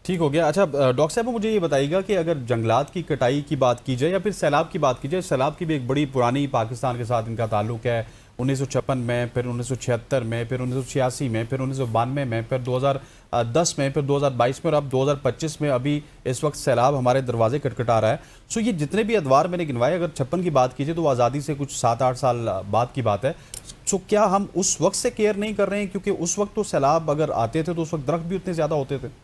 ठीक हो गया। अच्छा डॉक्टर साहब, मुझे ये बताइएगा कि अगर जंगलात की कटाई की बात की जाए या फिर सैलाब की बात की जाए, सैलाब की भी एक बड़ी पुरानी पाकिस्तान के साथ इनका ताल्लुक है। 1956 में, फिर 1976 में, फिर 1986 में, फिर 1992 में, फिर 2010 में, फिर 2022 में और अब 2025 में अभी इस वक्त सैलाब हमारे दरवाजे खटखटा रहा है। सो ये जितने भी अदवार मैंने गिनवाए, अगर 56 की बात कीजिए तो वो आज़ादी से कुछ 7-8 साल बाद की बात है। सो क्या हम उस वक्त से केयर नहीं कर रहे हैं, क्योंकि उस वक्त तो सैलाब अगर आते थे तो उस वक्त दरख्त भी उतने ज़्यादा होते थे?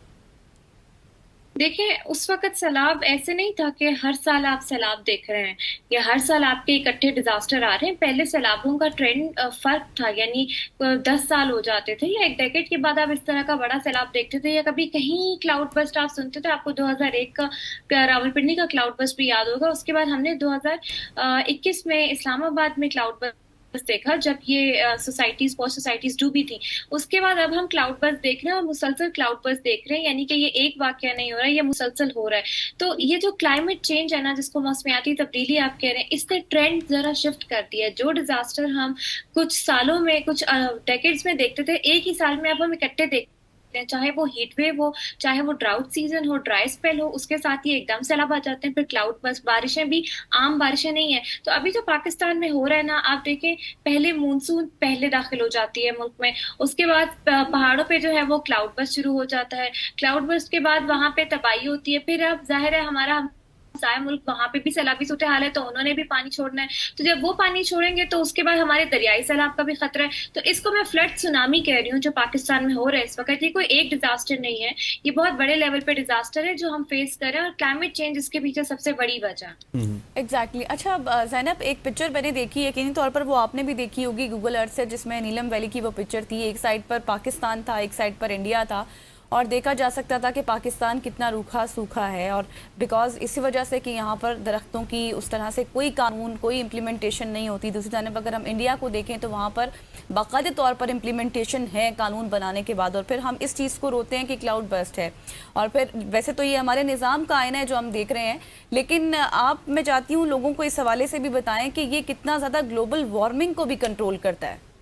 देखिए, उस वक्त सैलाब ऐसे नहीं था कि हर साल आप सैलाब देख रहे हैं या हर साल आपके इकट्ठे डिजास्टर आ रहे हैं। पहले सैलाबों का ट्रेंड फर्क था, यानी 10 साल हो जाते थे या एक डेकेड के बाद आप इस तरह का बड़ा सैलाब देखते थे, या कभी कहीं क्लाउड बस्ट आप सुनते थे। आपको 2001 का रावलपिंडी का क्लाउड बस्ट भी याद होगा। उसके बाद हमने 2021 में इस्लामाबाद में क्लाउड बस्ट देखा, जब ये सोसाइटीज, पोस्ट सोसाइटीज डूबी थी। उसके बाद अब हम क्लाउड बस्ट देख रहे हैं और मुसलसल क्लाउड बस्ट देख रहे हैं, यानी कि ये एक वाकया नहीं हो रहा है, ये मुसलसल हो रहा है। तो ये जो क्लाइमेट चेंज है ना, जिसको मौसमियाती तब्दीली आप कह रहे हैं, इसने ट्रेंड जरा शिफ्ट कर दिया है। जो डिजास्टर हम कुछ सालों में, कुछ डेकेड्स में देखते थे, एक ही साल में अब हम इकट्ठे देखते हैं, चाहे वो हीट वेव हो, चाहे वो ड्राउट सीजन हो, ड्राई स्पेल हो, उसके साथ ही एकदम सैलाब आ जाते हैं। फिर क्लाउड बस, बारिशें भी आम बारिशें नहीं है। तो अभी जो पाकिस्तान में हो रहा है ना, आप देखें, पहले मानसून पहले दाखिल हो जाती है मुल्क में, उसके बाद पहाड़ों पे जो है वो क्लाउड बस शुरू हो जाता है, क्लाउड बस के बाद वहां पे तबाही होती है। फिर अब जाहिर है हमारा साया मुल्क, वहां पे भी सैलाबी सूरत हाल है, तो उन्होंने भी पानी छोड़ना है। तो जब वो पानी छोड़ेंगे तो उसके बाद हमारे दरियाई सैलाब का भी खतरा है। तो इसको मैं फ्लड सुनामी कह रही हूँ जो पाकिस्तान में हो रहा है इस वक्त। ये कोई एक डिजास्टर नहीं है, ये बहुत बड़े लेवल पे डिजास्टर है जो हम फेस कर रहे हैं और क्लाइमेट चेंज इसके पीछे सबसे बड़ी वजह। एग्जैक्टली। अच्छा ज़ैनब, एक पिक्चर मैंने देखी है, यकीनी तौर पर वो आपने भी देखी होगी गूगल अर्थ से, जिसमें नीलम वैली की वो पिक्चर थी। एक साइड पर पाकिस्तान था, एक साइड पर इंडिया था और देखा जा सकता था कि पाकिस्तान कितना रूखा सूखा है। और बिकॉज इसी वजह से कि यहाँ पर दरख्तों की उस तरह से कोई कानून, कोई इम्प्लीमेंटेशन नहीं होती। दूसरी जानब अगर हम इंडिया को देखें तो वहाँ पर बाकायदे तौर पर इम्प्लीमेंटेशन है कानून बनाने के बाद, और फिर हम इस चीज़ को रोते हैं कि क्लाउड बस्ट है। और फिर वैसे तो ये हमारे निज़ाम का आईना है जो हम देख रहे हैं, लेकिन आप, मैं चाहती हूँ लोगों को इस हवाले से भी बताएं कि ये कितना ज़्यादा ग्लोबल वार्मिंग को भी कंट्रोल करता है।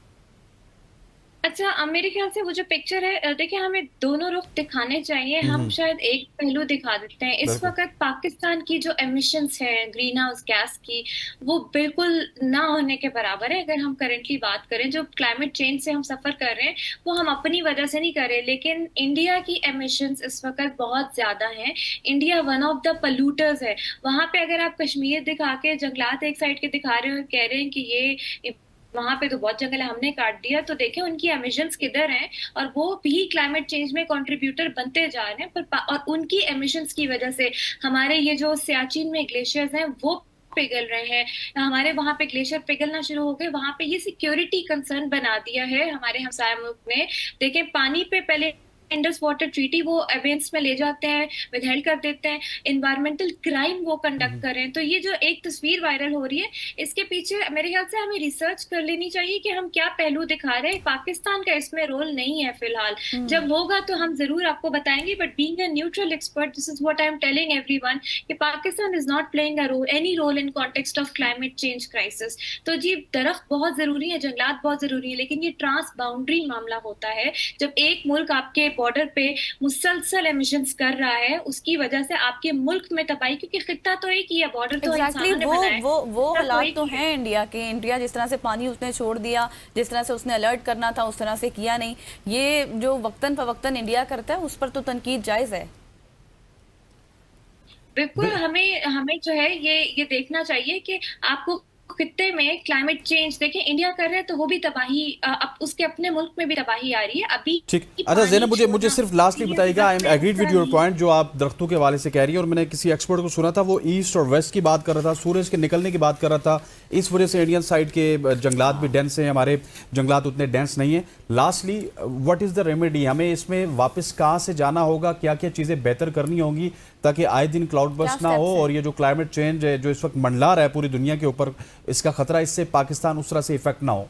अच्छा, मेरे ख्याल से वो जो पिक्चर है, देखिए हमें दोनों रुख दिखाने चाहिए। हम शायद एक पहलू दिखा देते हैं। इस वक्त पाकिस्तान की जो एमिशंस है ग्रीन हाउस गैस की, वो बिल्कुल ना होने के बराबर है। अगर हम करेंटली बात करें, जो क्लाइमेट चेंज से हम सफर कर रहे हैं वो हम अपनी वजह से नहीं कर रहे, लेकिन इंडिया की एमिशंस इस वक्त बहुत ज्यादा हैं। India one of the polluters है। वहां पे अगर आप कश्मीर दिखा के जंगलात एक साइड के दिखा रहे हो और कह रहे हैं कि ये वहां पे तो बहुत जंगल है, हमने काट दिया, तो देखें उनकी एमिशंस किधर हैं और वो भी क्लाइमेट चेंज में कंट्रीब्यूटर बनते जा रहे हैं। और उनकी एमिशंस की वजह से हमारे ये जो सियाचिन में ग्लेशियर्स हैं वो पिघल रहे हैं। हमारे वहां पे ग्लेशियर पिघलना शुरू हो गए। वहां पे ये सिक्योरिटी कंसर्न बना दिया है हमारे हमसाया मुल्क में। देखें, पानी पे पहले इंडस वाटर ट्रीटी वो अवेंस में ले जाते हैं, विदहेल्ड कर देते हैं, एनवायरमेंटल क्राइम वो कंडक्ट कर रहे हैं। तो ये जो एक तस्वीर वायरल हो रही है, इसके पीछे मेरे ख्याल से हमें रिसर्च कर लेनी चाहिए कि हम क्या पहलू दिखा रहे हैं। पाकिस्तान का इसमें रोल नहीं है फिलहाल। जब होगा तो हम जरूर आपको बताएंगे, but being a neutral expert, this is what I am telling everyone कि Pakistan is not playing a role, any role in context of climate change crisis. तो जी, दरख्त बहुत जरूरी है, जंगलात बहुत जरूरी है, लेकिन ये ट्रांस बाउंड्री मामला होता है। जब एक मुल्क आपके बॉर्डर पे मुसलसल एमिशंस कर रहा है, उसकी वजह से आपके मुल्क में तबाही, क्योंकि खित्ता तो एक ही है, बॉर्डर तो इंसानों ने बनाया है। वो हालात तो हैं इंडिया के। इंडिया जिस तरह से पानी उसने छोड़ दिया, जिस तरह से उसने अलर्ट करना था उस तरह से किया नहीं। ये जो वक्तन फवक्तन इंडिया करता है उस पर तो तनकीद जायज है। बिल्कुल, हमें जो है ये देखना चाहिए कि आपको खित्ते में क्लाइमेट चेंज, देखें इंडिया कर रहे हैं तो वो भी तबाही, उसके अपने मुल्क में भी तबाही आ रही है अभी। ठीक, अच्छा ज़ैनब, मुझे सिर्फ लास्टली बताइएगा, I am agreed with your point जो आप दरख्तों के हवाले से कह रही है। और मैंने किसी एक्सपर्ट को सुना था, वो ईस्ट और वेस्ट की बात कर रहा था, सूरज के निकलने की बात कर रहा था। इस वजह से इंडियन साइड के जंगलात भी डेंस हैं, हमारे जंगलात उतने डेंस नहीं है। Lastly, what is the remedy? हमें इसमें वापस कहाँ से जाना होगा, क्या क्या चीज़ें बेहतर करनी होंगी ताकि आए दिन क्लाउड बस्ट ना हो और ये जो क्लाइमेट चेंज है जो इस वक्त मंडला रहा है पूरी दुनिया के ऊपर, इसका खतरा, इससे पाकिस्तान उस तरह से इफेक्ट ना हो?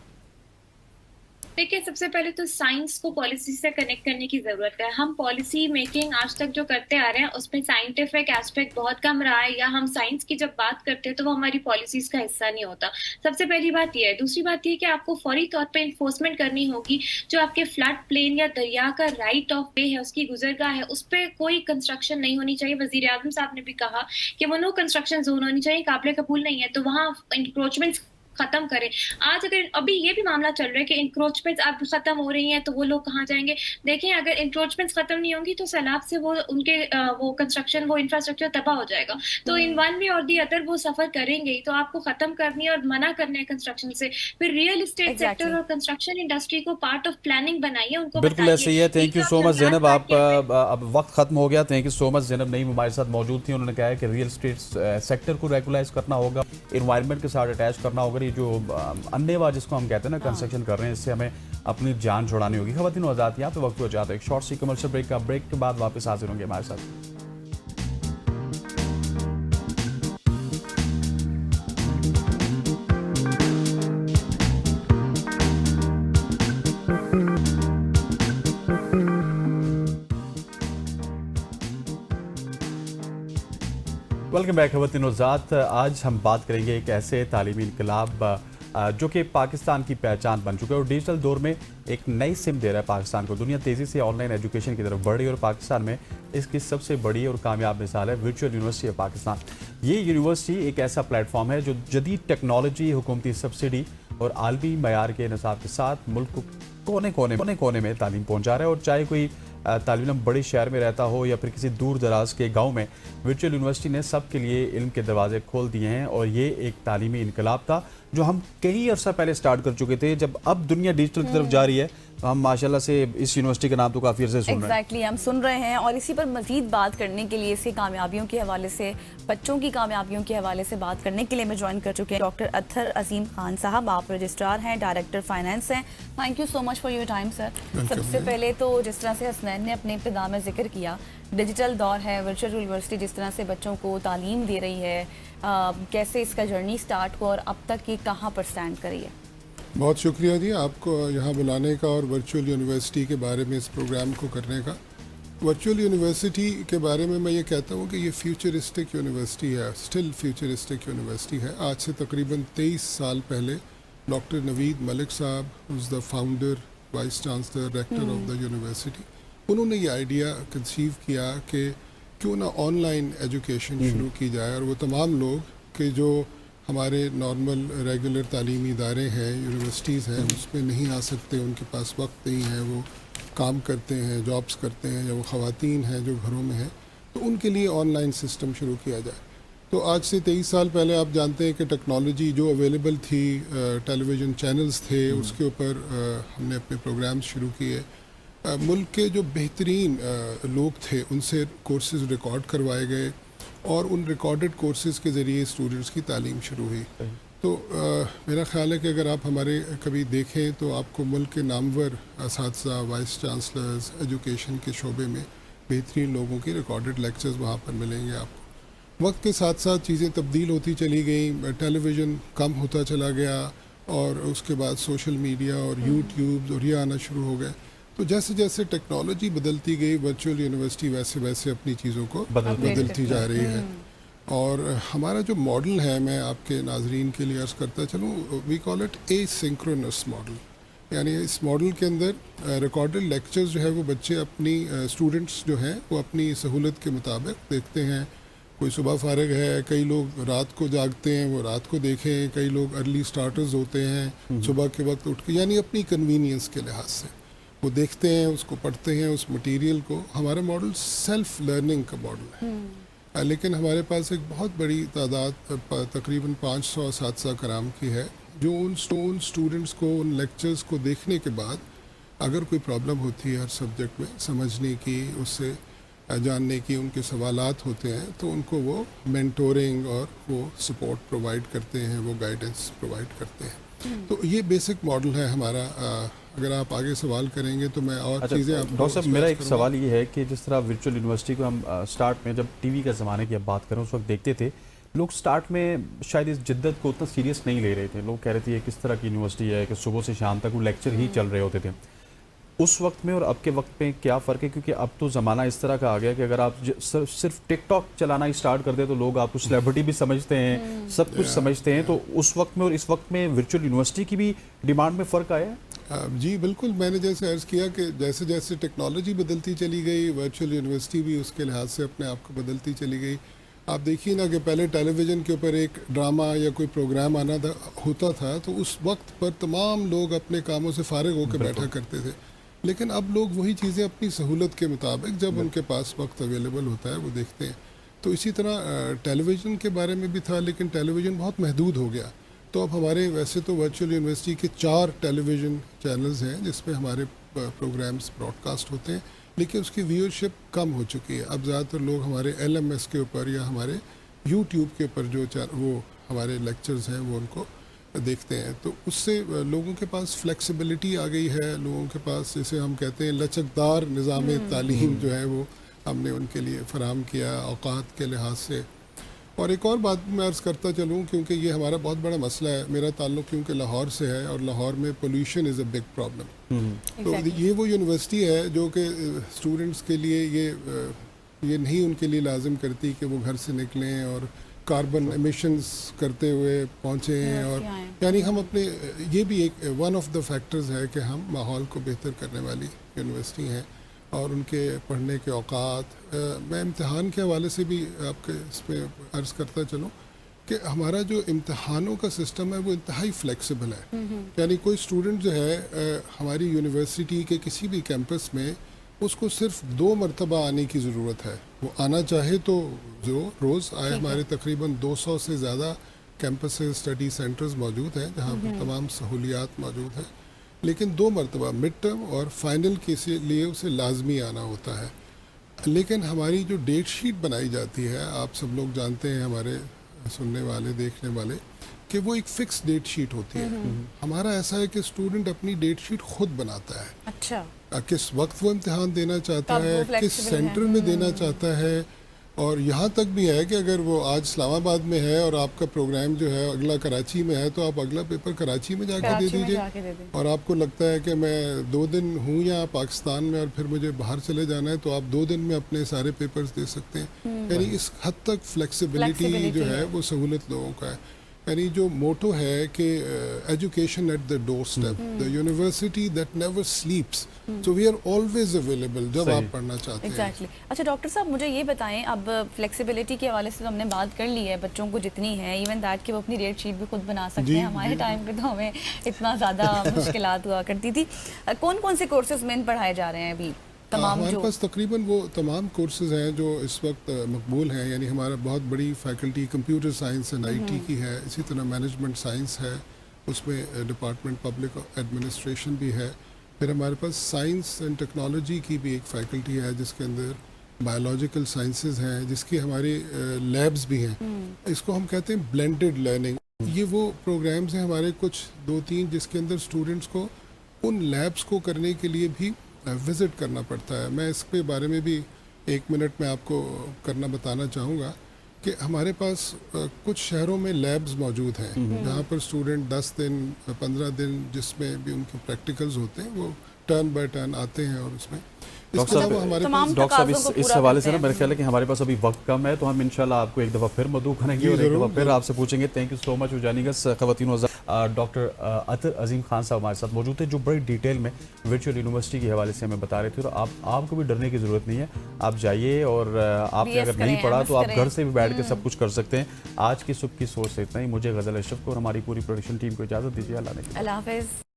देखिए, सबसे पहले तो साइंस को पॉलिसी से कनेक्ट करने की जरूरत है। हम पॉलिसी मेकिंग आज तक जो करते आ रहे हैं उसमें साइंटिफिक एस्पेक्ट बहुत कम रहा है, या हम साइंस की जब बात करते हैं तो वो हमारी पॉलिसीज का हिस्सा नहीं होता। सबसे पहली बात यह है। दूसरी बात यह कि आपको फौरी तौर पे इन्फोर्समेंट करनी होगी। जो आपके फ्लड प्लेन या दरिया का राइट ऑफ वे है, उसकी गुजरगाह है, उस पर कोई कंस्ट्रक्शन नहीं होनी चाहिए। वजीर आजम साहब ने भी कहा कि वो नो कंस्ट्रक्शन जोन होनी चाहिए, काबिल कबूल नहीं है, तो वहाँ इंक्रोचमेंट्स खत्म करें। आज अगर अभी ये भी मामला चल रहा है कि इंक्रोचमेंट्स अब खत्म हो रही हैं तो वो लोग कहाँ जाएंगे? देखें, अगर इंक्रोचमेंट्स खत्म नहीं होंगी तो सैलाब से वो उनके वो कंस्ट्रक्शन, वो इंफ्रास्ट्रक्चर तबाह हो जाएगा। तो इन वन वे और दी अदर वो सफर करेंगे। तो आपको खत्म करनी है और मना करना है कंस्ट्रक्शन से। फिर रियल एस्टेट सेक्टर और कंस्ट्रक्शन इंडस्ट्री को पार्ट ऑफ प्लानिंग बनाइए, उनको बिल्कुल ऐसे ही है। Thank you so much Zainab, आप अब वक्त खत्म हो गया। Thank you so much Zainab Naeem हमारे साथ मौजूद थी। उन्होंने कहा है कि रियल एस्टेट सेक्टर को रेगुलाइज करना होगा, इन्वायरमेंट के साथ अटैच करना होगा। ये जो अन्नेवा जिसको हम कहते हैं ना, कंस्ट्रक्शन कर रहे हैं, इससे हमें अपनी जान छुड़ानी होगी। खवातीन और आज़ाद, यहाँ पे वक्त हो जाता है एक शॉर्ट सी कमर्शियल ब्रेक का। ब्रेक के बाद वापस हाजिर होंगे हमारे साथ। वेलकम बैक खवातीन और आज़ाद। आज हम बात करेंगे एक ऐसे तालीमी इनकलाब जो कि पाकिस्तान की पहचान बन चुका है और डिजिटल दौर में एक नई सिम दे रहा है पाकिस्तान को। दुनिया तेज़ी से ऑनलाइन एजुकेशन की तरफ बढ़ रही है और पाकिस्तान में इसकी सबसे बड़ी और कामयाब मिसाल है वर्चुअल यूनिवर्सिटी ऑफ पाकिस्तान। ये यूनिवर्सिटी एक ऐसा प्लेटफॉर्म है जो जदीद टेक्नोलॉजी, हुकूमती सब्सिडी और आलमी मयार के निसाब के साथ मुल्क को कोने कोने में तालीम पहुँचा रहा है। और चाहे कोई तालिब इल्म बड़े शहर में रहता हो या फिर किसी दूर दराज के गांव में, वर्चुअल यूनिवर्सिटी ने सब के लिए इल्म के दरवाजे खोल दिए हैं। और ये एक तालीमी इनकलाब था जो हम कई अर्सा पहले स्टार्ट कर चुके थे। जब अब दुनिया डिजिटल की तरफ जा रही है तो हम माशाल्लाह से इस यूनिवर्सिटी का नाम तो काफ़ी अर्से सुन रहे हैं। एग्जैक्टली, हम सुन रहे हैं। और इसी पर मजीद बात करने के लिए, इसकी कामयाबियों के हवाले से, बच्चों की कामयाबियों के हवाले से बात करने के लिए मैं ज्वाइन कर चुके हैं डॉक्टर अत्हर अजीम खान साहब। आप रजिस्ट्रार हैं, डायरेक्टर फाइनेंस हैं। Thank you so much for your time sir. सबसे पहले तो जिस तरह से हसनैन ने अपने इब्तिदा में जिक्र किया, डिजिटल दौर है, वर्चुअल यूनिवर्सिटी जिस तरह से बच्चों को तालीम दे रही है, कैसे इसका जर्नी स्टार्ट हुआ और अब तक ये कहाँ पर स्टैंड करी है? बहुत शुक्रिया जी आपको यहाँ बुलाने का और वर्चुअल यूनिवर्सिटी के बारे में इस प्रोग्राम को करने का। वर्चुअल यूनिवर्सिटी के बारे में मैं ये कहता हूँ कि ये फ्यूचरिस्टिक यूनिवर्सिटी है, स्टिल फ्यूचरिस्टिक यूनिवर्सिटी है। आज से तकरीबन 23 साल पहले डॉक्टर नवीद मलिक साहब, who's the founder vice chancellor rector of the university, उन्होंने ये आइडिया कंसीव किया कि क्यों ना ऑनलाइन एजुकेशन शुरू की जाए, और वो तमाम लोग कि जो हमारे नॉर्मल रेगुलर तालीमी इदारे हैं, यूनिवर्सिटीज़ हैं, उसमें नहीं आ सकते, उनके पास वक्त नहीं है, वो काम करते हैं, जॉब्स करते हैं, या वो ख़वातीन हैं जो घरों में हैं, तो उनके लिए ऑनलाइन सिस्टम शुरू किया जाए। तो आज से 23 साल पहले आप जानते हैं कि टेक्नोलॉजी जो अवेलेबल थी, टेलीविज़न चैनल्स थे, उसके ऊपर हमने अपने प्रोग्राम्स शुरू किए। मुल्क के जो बेहतरीन लोग थे उनसे कोर्सेज़ रिकॉर्ड करवाए गए, और उन रिकॉर्डेड कोर्सेज़ के ज़रिए स्टूडेंट्स की तालीम शुरू हुई। तो मेरा ख्याल है कि अगर आप हमारे कभी देखें तो आपको मुल्क के नामवर असातिज़ा, वाइस चांसलर्स, एजुकेशन के शोबे में बेहतरीन लोगों की रिकॉर्डेड लेक्चर्स वहाँ पर मिलेंगे आपको। वक्त के साथ साथ चीज़ें तब्दील होती चली गई, टेलीविज़न कम होता चला गया, और उसके बाद सोशल मीडिया और यूट्यूब और ये आना शुरू हो गए। तो जैसे जैसे टेक्नोलॉजी बदलती गई, वर्चुअल यूनिवर्सिटी वैसे वैसे अपनी चीज़ों को बदलती जा रही है। और हमारा जो मॉडल है, मैं आपके नाजरीन के लिए अर्ज़ करता चलूँ, we call it asynchronous model. यानी इस मॉडल के अंदर रिकॉर्डेड लेक्चर्स जो है वो बच्चे अपनी स्टूडेंट्स जो हैं वो अपनी सहूलत के मुताबिक देखते हैं। कोई सुबह फारिग है, कई लोग रात को जागते हैं, वो रात को देखें, कई लोग अर्ली स्टार्टर्स होते हैं, सुबह के वक्त उठ के, यानी अपनी कन्वीनियंस के लिहाज से वो देखते हैं, उसको पढ़ते हैं, उस मटेरियल को। हमारा मॉडल सेल्फ लर्निंग का मॉडल है, लेकिन हमारे पास एक बहुत बड़ी तादाद, तकरीबन 500 असातिज़ा कराम की है, जो उन स्टूडेंट्स को उन लेक्चर्स को देखने के बाद अगर कोई प्रॉब्लम होती है हर सब्जेक्ट में समझने की, उससे जानने की, उनके सवालात होते हैं, तो उनको वो मेंटोरिंग और वो सपोर्ट प्रोवाइड करते हैं, वो गाइडेंस प्रोवाइड करते हैं। तो ये बेसिक मॉडल है हमारा। अगर आप आगे सवाल करेंगे तो मैं और चीज़ें आप डॉक्टर साहब, मेरा एक सवाल ये है कि जिस तरह वर्चुअल यूनिवर्सिटी को हम स्टार्ट में, जब टीवी के ज़माने की अब बात करें, उस वक्त देखते थे लोग स्टार्ट में शायद इस जिद्दत को उतना सीरियस नहीं ले रहे थे। लोग कह रहे थे ये किस तरह की यूनिवर्सिटी है कि सुबह से शाम तक वो लेक्चर ही चल रहे होते थे। उस वक्त में और अब के वक्त में क्या फ़र्क है? क्योंकि अब तो ज़माना इस तरह का आ गया कि अगर आप सिर्फ टिकटॉक चलाना ही स्टार्ट कर दे तो लोग आपको सेलिब्रिटी भी समझते हैं, सब कुछ समझते हैं। तो उस वक्त में और इस वक्त में वर्चुअल यूनिवर्सिटी की भी डिमांड में फ़र्क आया है? जी बिल्कुल, मैंने जैसे अर्ज़ किया कि जैसे जैसे टेक्नोलॉजी बदलती चली गई, वर्चुअल यूनिवर्सिटी भी उसके लिहाज से अपने आप को बदलती चली गई। आप देखिए ना कि पहले टेलीविज़न के ऊपर एक ड्रामा या कोई प्रोग्राम होता था तो उस वक्त पर तमाम लोग अपने कामों से फारिग होकर बैठा करते थे, लेकिन अब लोग वही चीज़ें अपनी सहूलत के मुताबिक जब उनके पास वक्त अवेलेबल होता है वो देखते हैं। तो इसी तरह टेलीविज़न के बारे में भी था, लेकिन टेलीविज़न बहुत महदूद हो गया। तो अब हमारे वैसे तो वर्चुअल यूनिवर्सिटी के 4 टेलीविज़न चैनल्स हैं जिसपे हमारे प्रोग्राम्स ब्रॉडकास्ट होते हैं, लेकिन उसकी व्यूअरशिप कम हो चुकी है। अब ज़्यादातर लोग हमारे LMS के ऊपर या हमारे YouTube के ऊपर जो वो हमारे लेक्चर्स हैं वो उनको देखते हैं। तो उससे लोगों के पास फ्लेक्सिबिलिटी आ गई है, लोगों के पास जैसे हम कहते हैं लचकदार निज़ाम तालीम जो है वो हमने उनके लिए फ़राहम किया औकात के लिहाज से। और एक और बात मैं अर्ज़ करता चलूँ, क्योंकि ये हमारा बहुत बड़ा मसला है। मेरा ताल्लुक़ क्योंकि लाहौर से है और लाहौर में pollution is a big problem. तो ये वो यूनिवर्सिटी है जो कि स्टूडेंट्स के लिए ये नहीं उनके लिए लाजिम करती कि वो घर से निकलें और कार्बन एमिशंस करते हुए पहुँचे हैं। और यानी हम अपने, ये भी एक वन ऑफ द फैक्टर्स है कि हम माहौल को बेहतर करने वाली यूनिवर्सिटी हैं और उनके पढ़ने के औकात। मैं इम्तिहान के हवाले से भी आपके इस पर अर्ज़ करता चलूँ कि हमारा जो इम्तिहानों का सिस्टम है वो इंतहाई फ्लेक्सिबल है। यानी कोई स्टूडेंट जो है हमारी यूनिवर्सिटी के किसी भी कैंपस में, उसको सिर्फ 2 मरतबा आने की ज़रूरत है। वो आना चाहे तो जो रोज़ आए। हमारे तकरीबन 200 से ज़्यादा कैंपस स्टडी सेंटर्स मौजूद हैं जहाँ पर तमाम सहूलियात मौजूद हैं, लेकिन 2 मरतबा मिड टर्म और फाइनल के लिए उसे लाजमी आना होता है। लेकिन हमारी जो डेट शीट बनाई जाती है, आप सब लोग जानते हैं, हमारे सुनने वाले देखने वाले, कि वो एक फ़िक्स डेट शीट होती है। हमारा ऐसा है कि स्टूडेंट अपनी डेट शीट खुद बनाता है। अच्छा, किस वक्त वो इम्तिहान देना चाहता है, किस सेंटर में देना चाहता है। और यहाँ तक भी है कि अगर वो आज इस्लामाबाद में है और आपका प्रोग्राम जो है अगला कराची में है, तो आप अगला पेपर कराची में जाके दे दीजिए। और आपको लगता है कि मैं 2 दिन हूँ यहाँ पाकिस्तान में और फिर मुझे बाहर चले जाना है, तो आप 2 दिन में अपने सारे पेपर्स दे सकते हैं। यानी इस हद तक फ्लेक्सिबिलिटी जो है वो सहूलत लोगों का है। यानी जो मोटो है कि education at the doorstep, the university that never sleeps, so we are always available जब आप पढ़ना चाहते हैं। एग्जैक्टली। अच्छा डॉक्टर साहब, मुझे ये बताएं, अब फ्लेक्सिबिलिटी के हवाले से तो हमने बात कर ली है, बच्चों को जितनी है, इवन दैट कि वो अपनी रेट शीट भी खुद बना सकते हैं। हमारे टाइम पे तो हमें इतना ज़्यादा मुश्किलात हुआ करती थी। कौन कौन से कोर्सेज में पढ़ाए जा रहे हैं अभी? हमारे पास तकरीबन वो तमाम कोर्सेज हैं जो इस वक्त मकबूल हैं। यानी हमारा बहुत बड़ी faculty computer science and IT की है, इसी तरह मैनेजमेंट साइंस है, उसमें डिपार्टमेंट पब्लिक एडमिनिस्ट्रेशन भी है। फिर हमारे पास साइंस एंड टेक्नोलॉजी की भी एक फैकल्टी है जिसके अंदर बायोलॉजिकल साइंसेज हैं, जिसकी हमारी लैब्स भी हैं। इसको हम कहते हैं ब्लेंडेड लर्निंग। ये वो प्रोग्राम्स हैं हमारे कुछ 2-3 जिसके अंदर स्टूडेंट्स को उन लैब्स को करने के लिए भी विज़िट करना पड़ता है। मैं इसके बारे में भी 1 मिनट में आपको बताना चाहूँगा कि हमारे पास कुछ शहरों में लैब्स मौजूद हैं जहाँ पर स्टूडेंट 10 दिन 15 दिन जिसमें भी उनके प्रैक्टिकल्स होते हैं, वो टर्न बाय टर्न आते हैं। और उसमें डॉक्टर साहब इस हवाले से ना मेरे ख्याल है कि हमारे पास अभी वक्त कम है, तो हम इंशाल्लाह आपको एक दफ़ा फिर मदऊ करेंगे और एक दफ़ा फिर आपसे पूछेंगे। Thank you so much for joining अस ख़वातीन। डॉक्टर अतर अजीम खान साहब हमारे साथ मौजूद थे, जो बड़ी डिटेल में वर्चुअल यूनिवर्सिटी के हवाले से हमें बता रहे थे। और आपको भी डरने की ज़रूरत नहीं है, आप जाइए और आपने अगर नहीं पढ़ा तो आप घर से भी बैठ के सब कुछ कर सकते हैं। आज की सुबह की सोच से इतना ही। मुझे गज़ल अशरफ को और हमारी पूरी प्रोडक्शन टीम को इजाज़त दीजिए। अल्लाह हाफ़िज़।